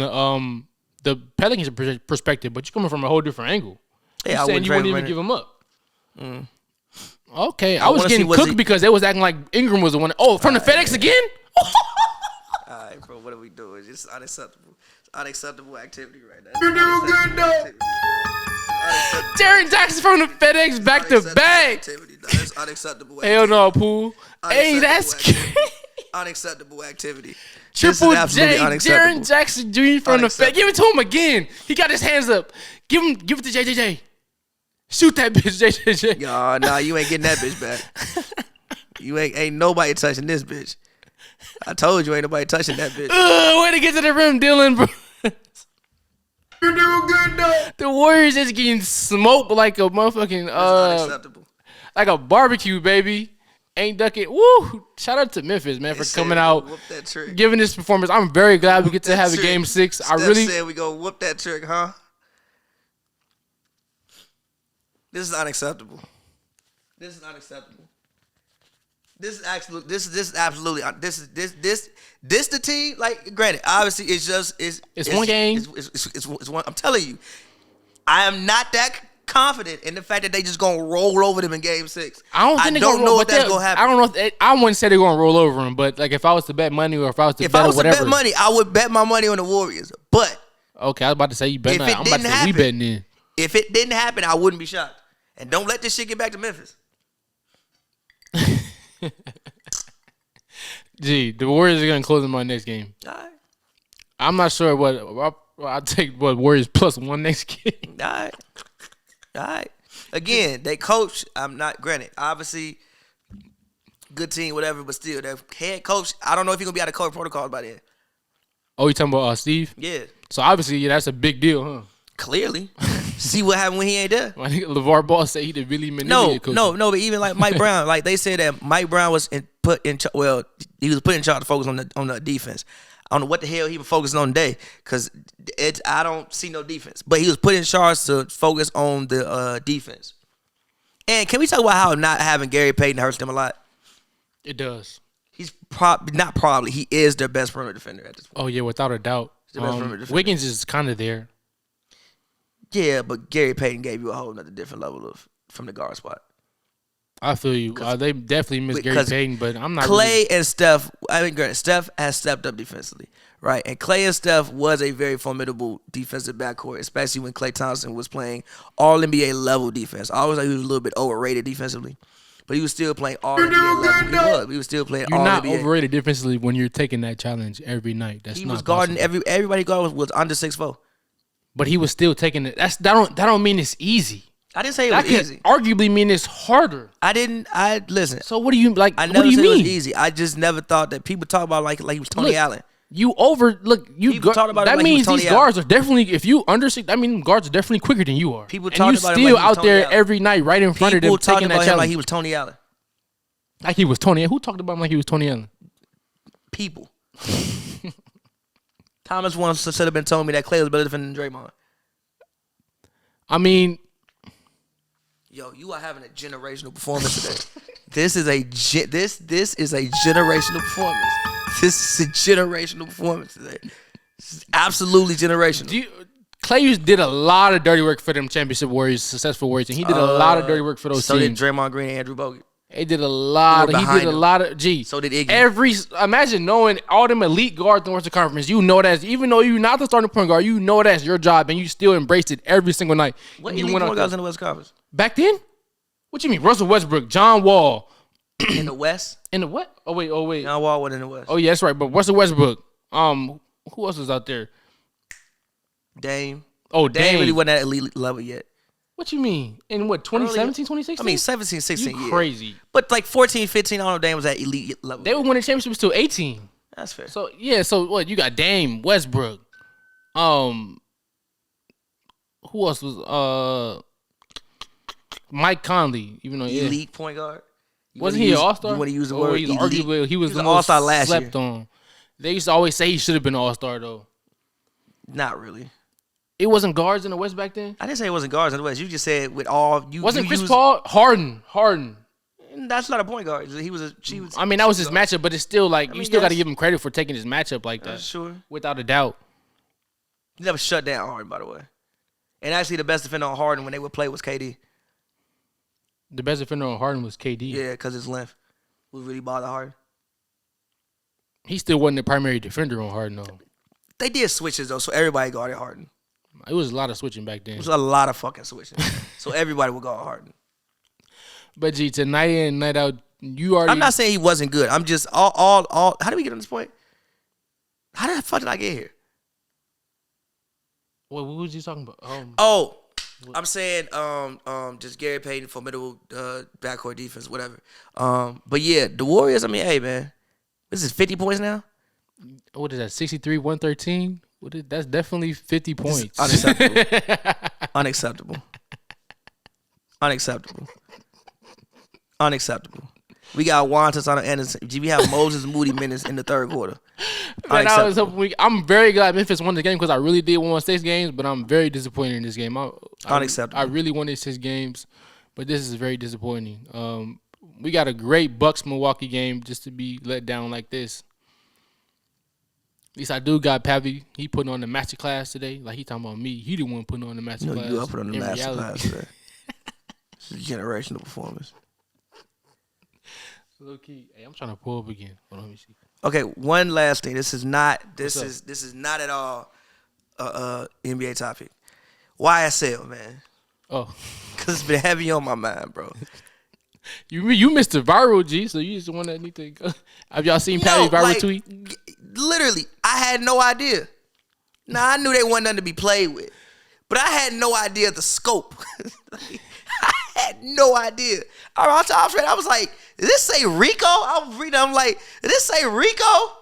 the Pelicans perspective, but you're coming from a whole different angle. Yeah, You're I saying wouldn't you wouldn't trade even Brandon. give him up. Okay, I I was wanna getting see, was cooked he- because they was acting like Ingram was the one. Oh, from the FedEx again? All right, bro. What are we doing? It's unacceptable. It's unacceptable activity right now. You do good, though. Darren Jackson from the FedEx back to back. That's unacceptable. Hell no, Pool. Hey, that's Unacceptable activity. Triple This is absolutely J, unacceptable. Darren Jackson Jr. from the FedEx. Unacceptable. Give it to him again. He got his hands up. Give it to JJJ. Shoot that bitch, JJJ. Nah, you ain't getting that bitch back. You ain't nobody touching this bitch. I told you ain't nobody touching that bitch. Way to get to the rim, Dylan, bro. You do good, though. The Warriors is getting smoked like a motherfucking That's unacceptable. like a barbecue, baby. Ain't ducking. Woo! Shout out to Memphis, man, for They said coming we out, gonna whoop that trick. giving this performance. I'm very glad we get to That have a trick. game 6. I Steph really said we gonna whoop that trick, huh? This is unacceptable. This is unacceptable. This is absolutely. This the team. Like, granted, obviously, it's one game. It's one. I'm telling you, I am not that confident in the fact that they just gonna roll over them in Game 6. I don't think they're gonna know roll. if that's gonna happen. I don't know. I wouldn't say they're gonna roll over them, but like if I was to bet money or if I was to If bet I or was whatever. to bet money, I would bet my money on the Warriors. But Okay, I was about to say you bet. If not. it I'm about to didn't say we happen- betting in. if it didn't happen, I wouldn't be shocked. And don't let this shit get back to Memphis. Gee, the Warriors are gonna close them on next game. All right. I'm not sure what I'll take. What Warriors +1 next game. All right. Again, they coach. I'm not granted. Obviously, good team, whatever. But still, their head coach. I don't know if he's gonna be out of coach protocols by then. Oh, you talking about Steve? Yeah, So obviously, yeah, that's a big deal, huh? clearly. See what happened when he ain't there. I think LeVar Ball said he did really manipulate coach. No. But even like Mike Brown, like they said that Mike Brown was put in charge to focus on the defense. I don't know what the hell he was focusing on today because I don't see no defense. But he was put in charge to focus on the defense. And can we talk about how not having Gary Payton hurts them a lot? It does. He's he is their best perimeter defender at this point. Oh yeah, without a doubt. the best perimeter defender. Wiggins is kind of there. Yeah, but Gary Payton gave you a whole nother different level from the guard spot. I feel you. They definitely miss Gary because Payton, but I'm not. Clay really, and Steph, granted, Steph has stepped up defensively, right? And Clay and Steph was a very formidable defensive backcourt, especially when Klay Thompson was playing all NBA level defense. I always thought he was a little bit overrated defensively. but he was still playing all NBA level. He was still playing You're all not NBA. overrated defensively when you're taking that challenge every night. That's He not was guarding possible. everybody guarding was under 6'4". But he was still taking it. That don't mean it's easy. I didn't say it That was could easy. arguably mean it's harder. I listen. So what do you like? I What never do you said mean? it was easy. I just never thought that people talk about like he was Tony Look, Allen. You People talk about it that like he means was these Tony guards are definitely if you under six. I mean, guards are definitely quicker than you are. People and talk you about him still like he was out there Tony Allen. every night, right in front of them, People talking taking that about him challenge. like he was Tony Allen. Like he was Tony. Who talked about him like he was Tony Allen? People. Thomas once should have been telling me that Clay was better than Draymond. I mean, Yo, you are having a generational performance today. This is a generational performance. This is a generational performance today. This is absolutely generational. Clay did a lot of dirty work for them championship warriors, successful warriors, and he did a lot of dirty work for those So teams. did Draymond Green and Andrew Bogut. He did a lot. They were He behind did a him. lot of. So did Iggy. Imagine knowing all them elite guards in the Western Conference. You know that even though you're not the starting point guard, you know that's your job, and you still embraced it every single night. What You elite went out point there. guards in the West Conference? Back then? What you mean? Russell Westbrook, John Wall, In the West? in the what? Oh wait. John Wall was in the West. Oh yeah, that's right. But Russell Westbrook. Who else is out there? Dame. Oh, Dame Dame. really wasn't at elite level yet. What you mean? In what? 2017, 2016? I mean, 17, 16 you years. crazy. But like 14, 15, I don't know if Dame was at elite level. They were winning championships till 18. That's fair. So yeah, so what? You got Dame, Westbrook, who else was Mike Conley? Even though Elite point guard. wasn't he an all-star? You want to use the Or word he's elite? arguably he was the an most all-star last slept year. on. They used to always say he should have been an all-star though. Not really. It wasn't guards in the West back then. I didn't say it wasn't guards in the West. You just said with all you Wasn't you Chris used- Paul Harden? That's not a point guard. He was a. She was. I mean, that was his matchup, but it's still like you mean, still got to yes. give him credit for taking his matchup like that, Sure. without a doubt. He never shut down Harden, by the way. And actually, the best defender on Harden when they would play was KD. The best defender on Harden was KD. Yeah, because his length would really bother Harden. He still wasn't the primary defender on Harden though. They did switches though, so everybody guarded Harden. It was a lot of switching back then. It was a lot of fucking switching, so everybody would guard Harden. But G, tonight in, night out, you already. I'm not saying he wasn't good. I'm just all. How did we get on this point? How the fuck did I get here? What was you talking about? Oh, I'm saying just Gary Payton, formidable backcourt defense, whatever. But yeah, the Warriors. I mean, hey man, this is 50 points now. What is that? 63, 113. That's definitely 50 points. Unacceptable. Unacceptable. Unacceptable. Unacceptable. We got Juan Toscano Anderson. We have Moses Moody minutes in the third quarter. Man, I'm very glad Memphis won the game because I really did want 6 games, but I'm very disappointed in this game. Unacceptable. I really wanted 6 games, but this is very disappointing. We got a great Bucks Milwaukee game just to be let down like this. At least I do got Pappy. He putting on the master class today. Like he talking about me. He the one putting on the master class. You up put on the in master reality. class today. It's a generational performance. Low key. Hey, I'm trying to pull up again. Hold on, let me see. Okay, one last thing. This is not What's not at all NBA topic. YSL, man. Oh, Cause it's been heavy on my mind, bro. you missed the viral G, so you just the one that need to go. Have y'all seen Patty viral tweet? Literally, I had no idea. Now I knew they wasn't nothing to be played with, but I had no idea the scope. I had no idea. I was like, did this say Rico? I was reading, I'm like, did this say Rico?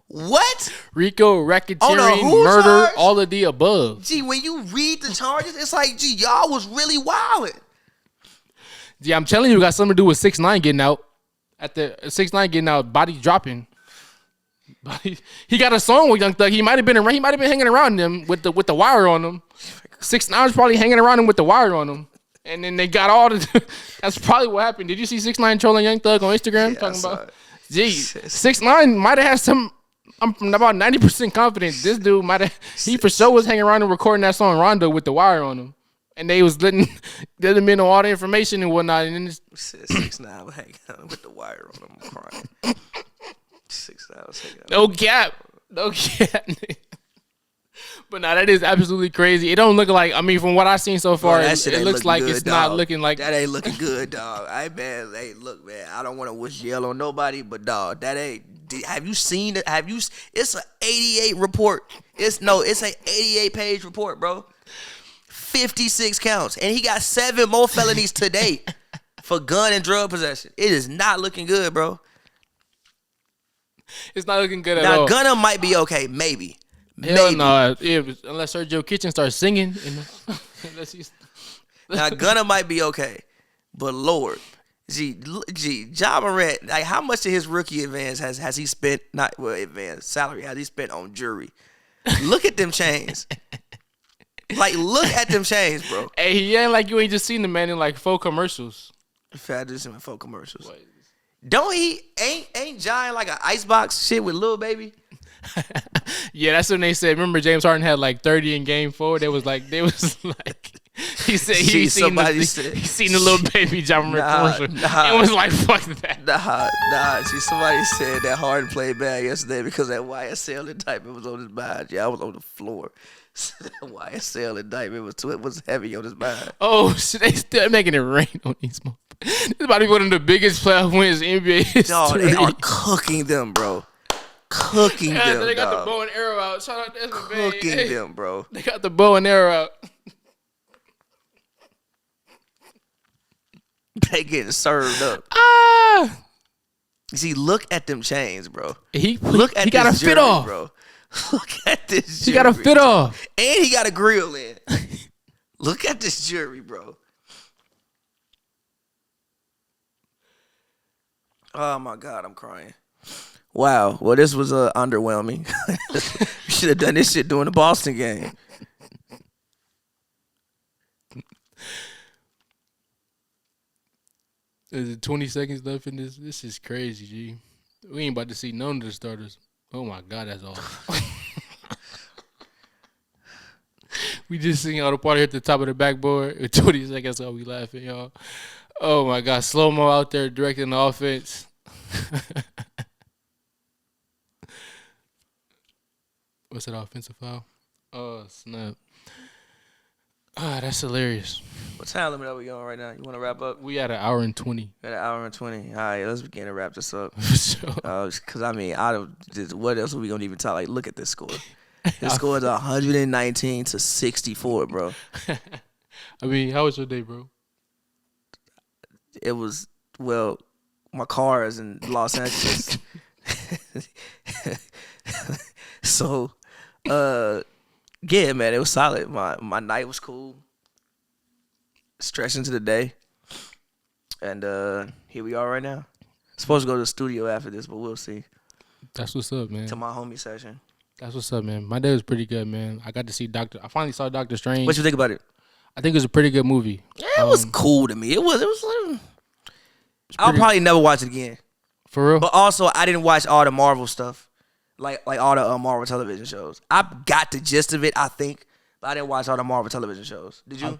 What? Rico, On racketeering, a who murder, charge? all of the above. Gee, when you read the charges, it's like, gee, y'all was really wildin'. Gee, I'm telling you, it got something to do with 6ix9ine getting out. At the 6ix9ine getting out, body dropping. He got a song with Young Thug. He might have been hanging around them with the wire on him. 6ix9ine was probably hanging around him with the wire on him. And then they got all the. That's probably what happened. Did you see 6ix9ine trolling Young Thug on Instagram? Yeah, talking I saw about, it. gee, 6ix9ine might have had some. I'm about 90% confident this dude might have. He for sure was hanging around and recording that song Rondo with the wire on him, and they was letting them in on all the information and whatnot. And then 6ix9ine was hanging out with the wire on him. I'm crying. 6ix9ine was hanging out. no cap. But nah, that is absolutely crazy. It don't look like. I mean, from what I've seen so far, that shit it ain't looks looking like good, it's not dog. looking like that ain't looking good, dog. Man, hey, look, man. I don't want to wish yell on nobody, but dog, that ain't. Have you seen it? It's an 88 report. It's an 88 page report, bro. 56 counts, and he got 7 more felonies today for gun and drug possession. It is not looking good, bro. it's not looking good at Now all. Gunner might be okay, maybe. Hell no, unless Sergio Kitchen starts singing. Unless he's Now Gunner might be okay, but Lord, Ja Morant, like how much of his rookie advance has he spent? Salary has he spent on jury? Look at them chains. Like look at them chains, bro. Hey, he ain't like you ain't just seen the man in like 4 commercials. I just seen 4 commercials. What? Don't he ain't Ja in like an icebox shit with Lil Baby? Yeah, that's when they said. Remember, James Harden had like 30 in Game 4. They was like, he said he seen the little baby Ja Morant commercial. It was like fuck that. Nah. See, somebody said that Harden played bad yesterday because that YSL indictment was on his mind. Yeah, I was on the floor. That YSL indictment was heavy on his mind. Oh shit, they still making it rain on these motherfuckers. This is about to be one of the biggest playoff wins in NBA history. No, they are cooking them, bro. Cooking them, they got dog. the bow and arrow out. Shout out to Desmond Bain. Cooking them, bro. They got the bow and arrow out. They getting served up. Ah! You see, look at them chains, bro. He Got a fit off, bro. Look at this. He got a fit off, and he got a grill in. Look at this jewelry, bro. Oh my God, I'm crying. Wow. Well, this was underwhelming. You should have done this shit during the Boston game. Is it 20 seconds left in this? This is crazy, G. We ain't about to see none of the starters. Oh my God, that's all. We just sing all the party at the top of the backboard. With 20 seconds, I'll be laughing, y'all. Oh my God, slow-mo out there directing the offense. What's that offensive foul? Oh, snap. Ah, that's hilarious. What time limit are we on right now? You want to wrap up? We at 1:20. At 1:20. All right, let's begin to wrap this up. So, Because, I mean, what else are we going to even talk? Like, look at this score. This score is 119-64, bro. I mean, how was your day, bro? It was, well, my car is in Los Angeles. So, yeah, man, it was solid. My night was cool. Stretched into the day. And here we are right now. Supposed to go to the studio after this, but we'll see. That's what's up, man. To my homie session. That's what's up, man. My day was pretty good, man. I got to see I finally saw Doctor Strange. What you think about it? I think it was a pretty good movie. Yeah, it was cool to me. It was I'll probably never watch it again. For real? But also, I didn't watch all the Marvel stuff. Like all the Marvel television shows. I got the gist of it, I think. But I didn't watch all the Marvel television shows. Did you?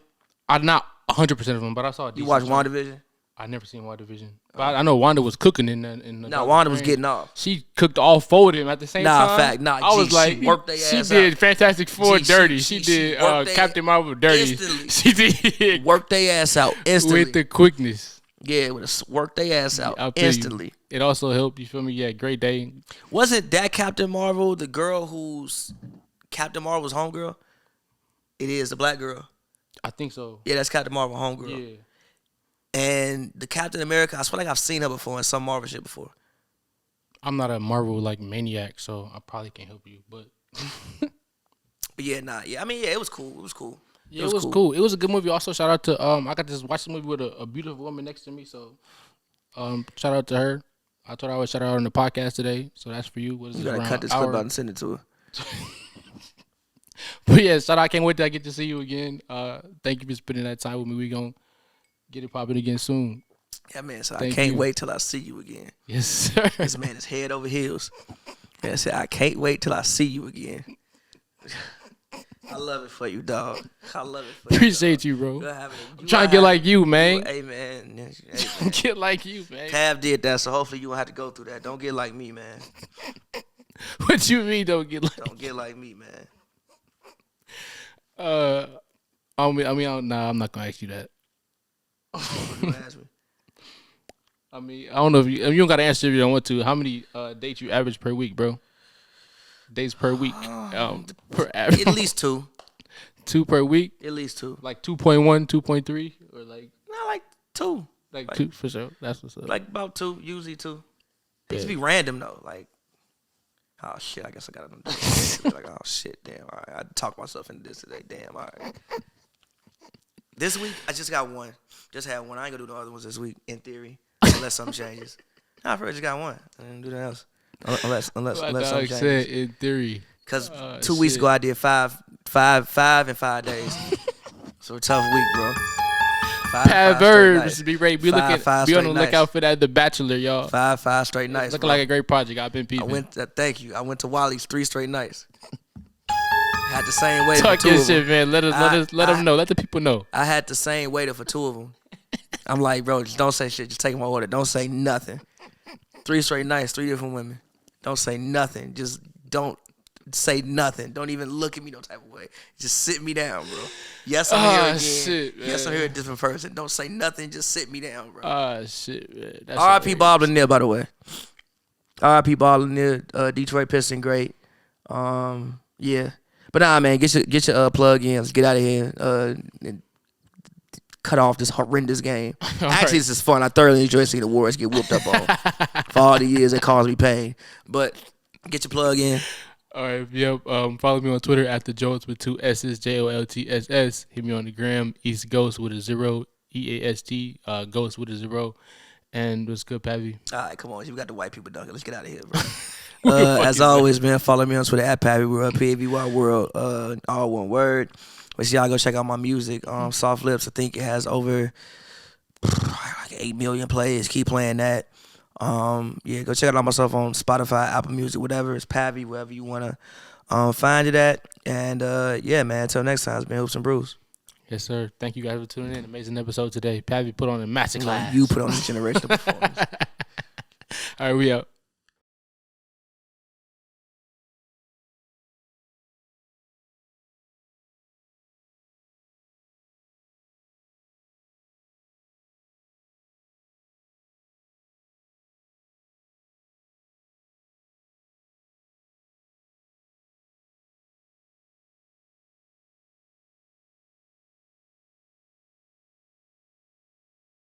I'm not 100% of them, but I saw a You decent watched show. WandaVision? I never seen WandaVision. But I know Wanda was cooking in the No, Wanda was getting off. She cooked all 4 of them at the same time. Fact. Nah, I was like, she worked their ass She did out. Fantastic Four G, dirty. she She did worked Captain Marvel dirty. instantly. She did. Worked their ass out instantly. With the quickness. Yeah, worked their ass out I'll tell you, instantly. it also helped, you feel me? Yeah, great day. Wasn't that Captain Marvel the girl who's Captain Marvel's homegirl? It is, the black girl. I think so. Yeah, that's Captain Marvel homegirl. Yeah. And the Captain America, I swear like I've seen her before in some Marvel shit before. I'm not a Marvel like maniac, so I probably can't help you. But yeah, nah, yeah. I mean, yeah, it was cool. It was cool. Yeah, it was cool. It was a good movie. Also, shout out to I got to watch the movie with a beautiful woman next to me. So, shout out to her. I thought I would shout out on the podcast today. So that's for you. What is You it? gotta cut this clip out and send it to her. But yeah, shout out. I can't wait till I get to see you again. Thank you for spending that time with me. We gonna get it popping again soon. Yeah, man. So I Thank can't you. wait till I see you again. Yes, sir. This man is head over heels. Yeah, I said I can't wait till I see you again. I love it for you, dog. I love it for you. Appreciate you, bro. I'm Trying to get like you, man. Hey, man. Get like you, man. Pav did that, so hopefully you won't have to go through that. Don't get like me, man. What you mean? Don't get like? Don't get like me, man. Nah, I'm not gonna ask you that. You ask me. I mean, I don't know if you don't gotta answer if you don't want to. How many dates you average per week, bro? Days per week. Per average. At least 2. 2 per week. At least 2. Like 2.1, 2.3, or like Not like 2. like 2 for sure. That's what's up. Like about 2. Usually 2. It used to be random though. Like, oh shit, I guess I got to like, oh shit, damn. All right, I talked myself into this today. Damn, all right. This week I just got one. Just had one. I ain't gonna do the other ones this week. In theory, unless something changes. Nah, I probably just got one. I didn't do nothing else. Unless something changes. Said in theory. Because 2 weeks ago I did five in 5 days. So a tough week, bro. Five verbs. Be ready. Be on the lookout nights. for that. The Bachelor, y'all. 5 straight nights. Looking bro. like a great project. I've been peeping. Thank you. I went to Wally's 3 straight nights. Had the same waiter for Talk 2 your of them. shit, man. Let them know. Let the people know. I had the same waiter for 2 of them. I'm like, bro, just don't say shit. Just take my order. Don't say nothing. 3 straight nights, 3 different women. Don't say nothing. Just don't say nothing. Don't even look at me no type of way. Just sit me down, bro. Yes, I'm here again. Shit, yes, I'm here a different person. Don't say nothing. Just sit me down, bro. Shit, man. R.I.P. Bob Lanier, by the way. R.I.P. Bob Lanier, Detroit Piston, great. Yeah. But nah, man, get your plug in. Let's get out of here and cut off this horrendous game. Actually, this is fun. I thoroughly enjoy seeing the Warriors get whooped up on for all the years it caused me pain. But get your plug in. All right, yep. Follow me on Twitter at the Jolts with 2 S's, JOLTSS. Hit me on the gram, East Ghost with a 0, EAST, Ghost with a 0. And what's good, Pappy? All right, come on. You got the white people dunking. Let's get out of here, bro. As always, man, follow me on Twitter at Pappy World, PAVY World, all one word. But y'all go check out my music. Soft Lips, I think it has over like 8 million plays. Keep playing that. Yeah, go check it out myself on Spotify, Apple Music, whatever. It's Pappy, wherever you want to find it at. And yeah, man, until next time, it's been Hoops and Brews. Yes, sir. Thank you guys for tuning in. Amazing episode today. Pappy put on a masterclass. You put on this generational performance. All right, we out.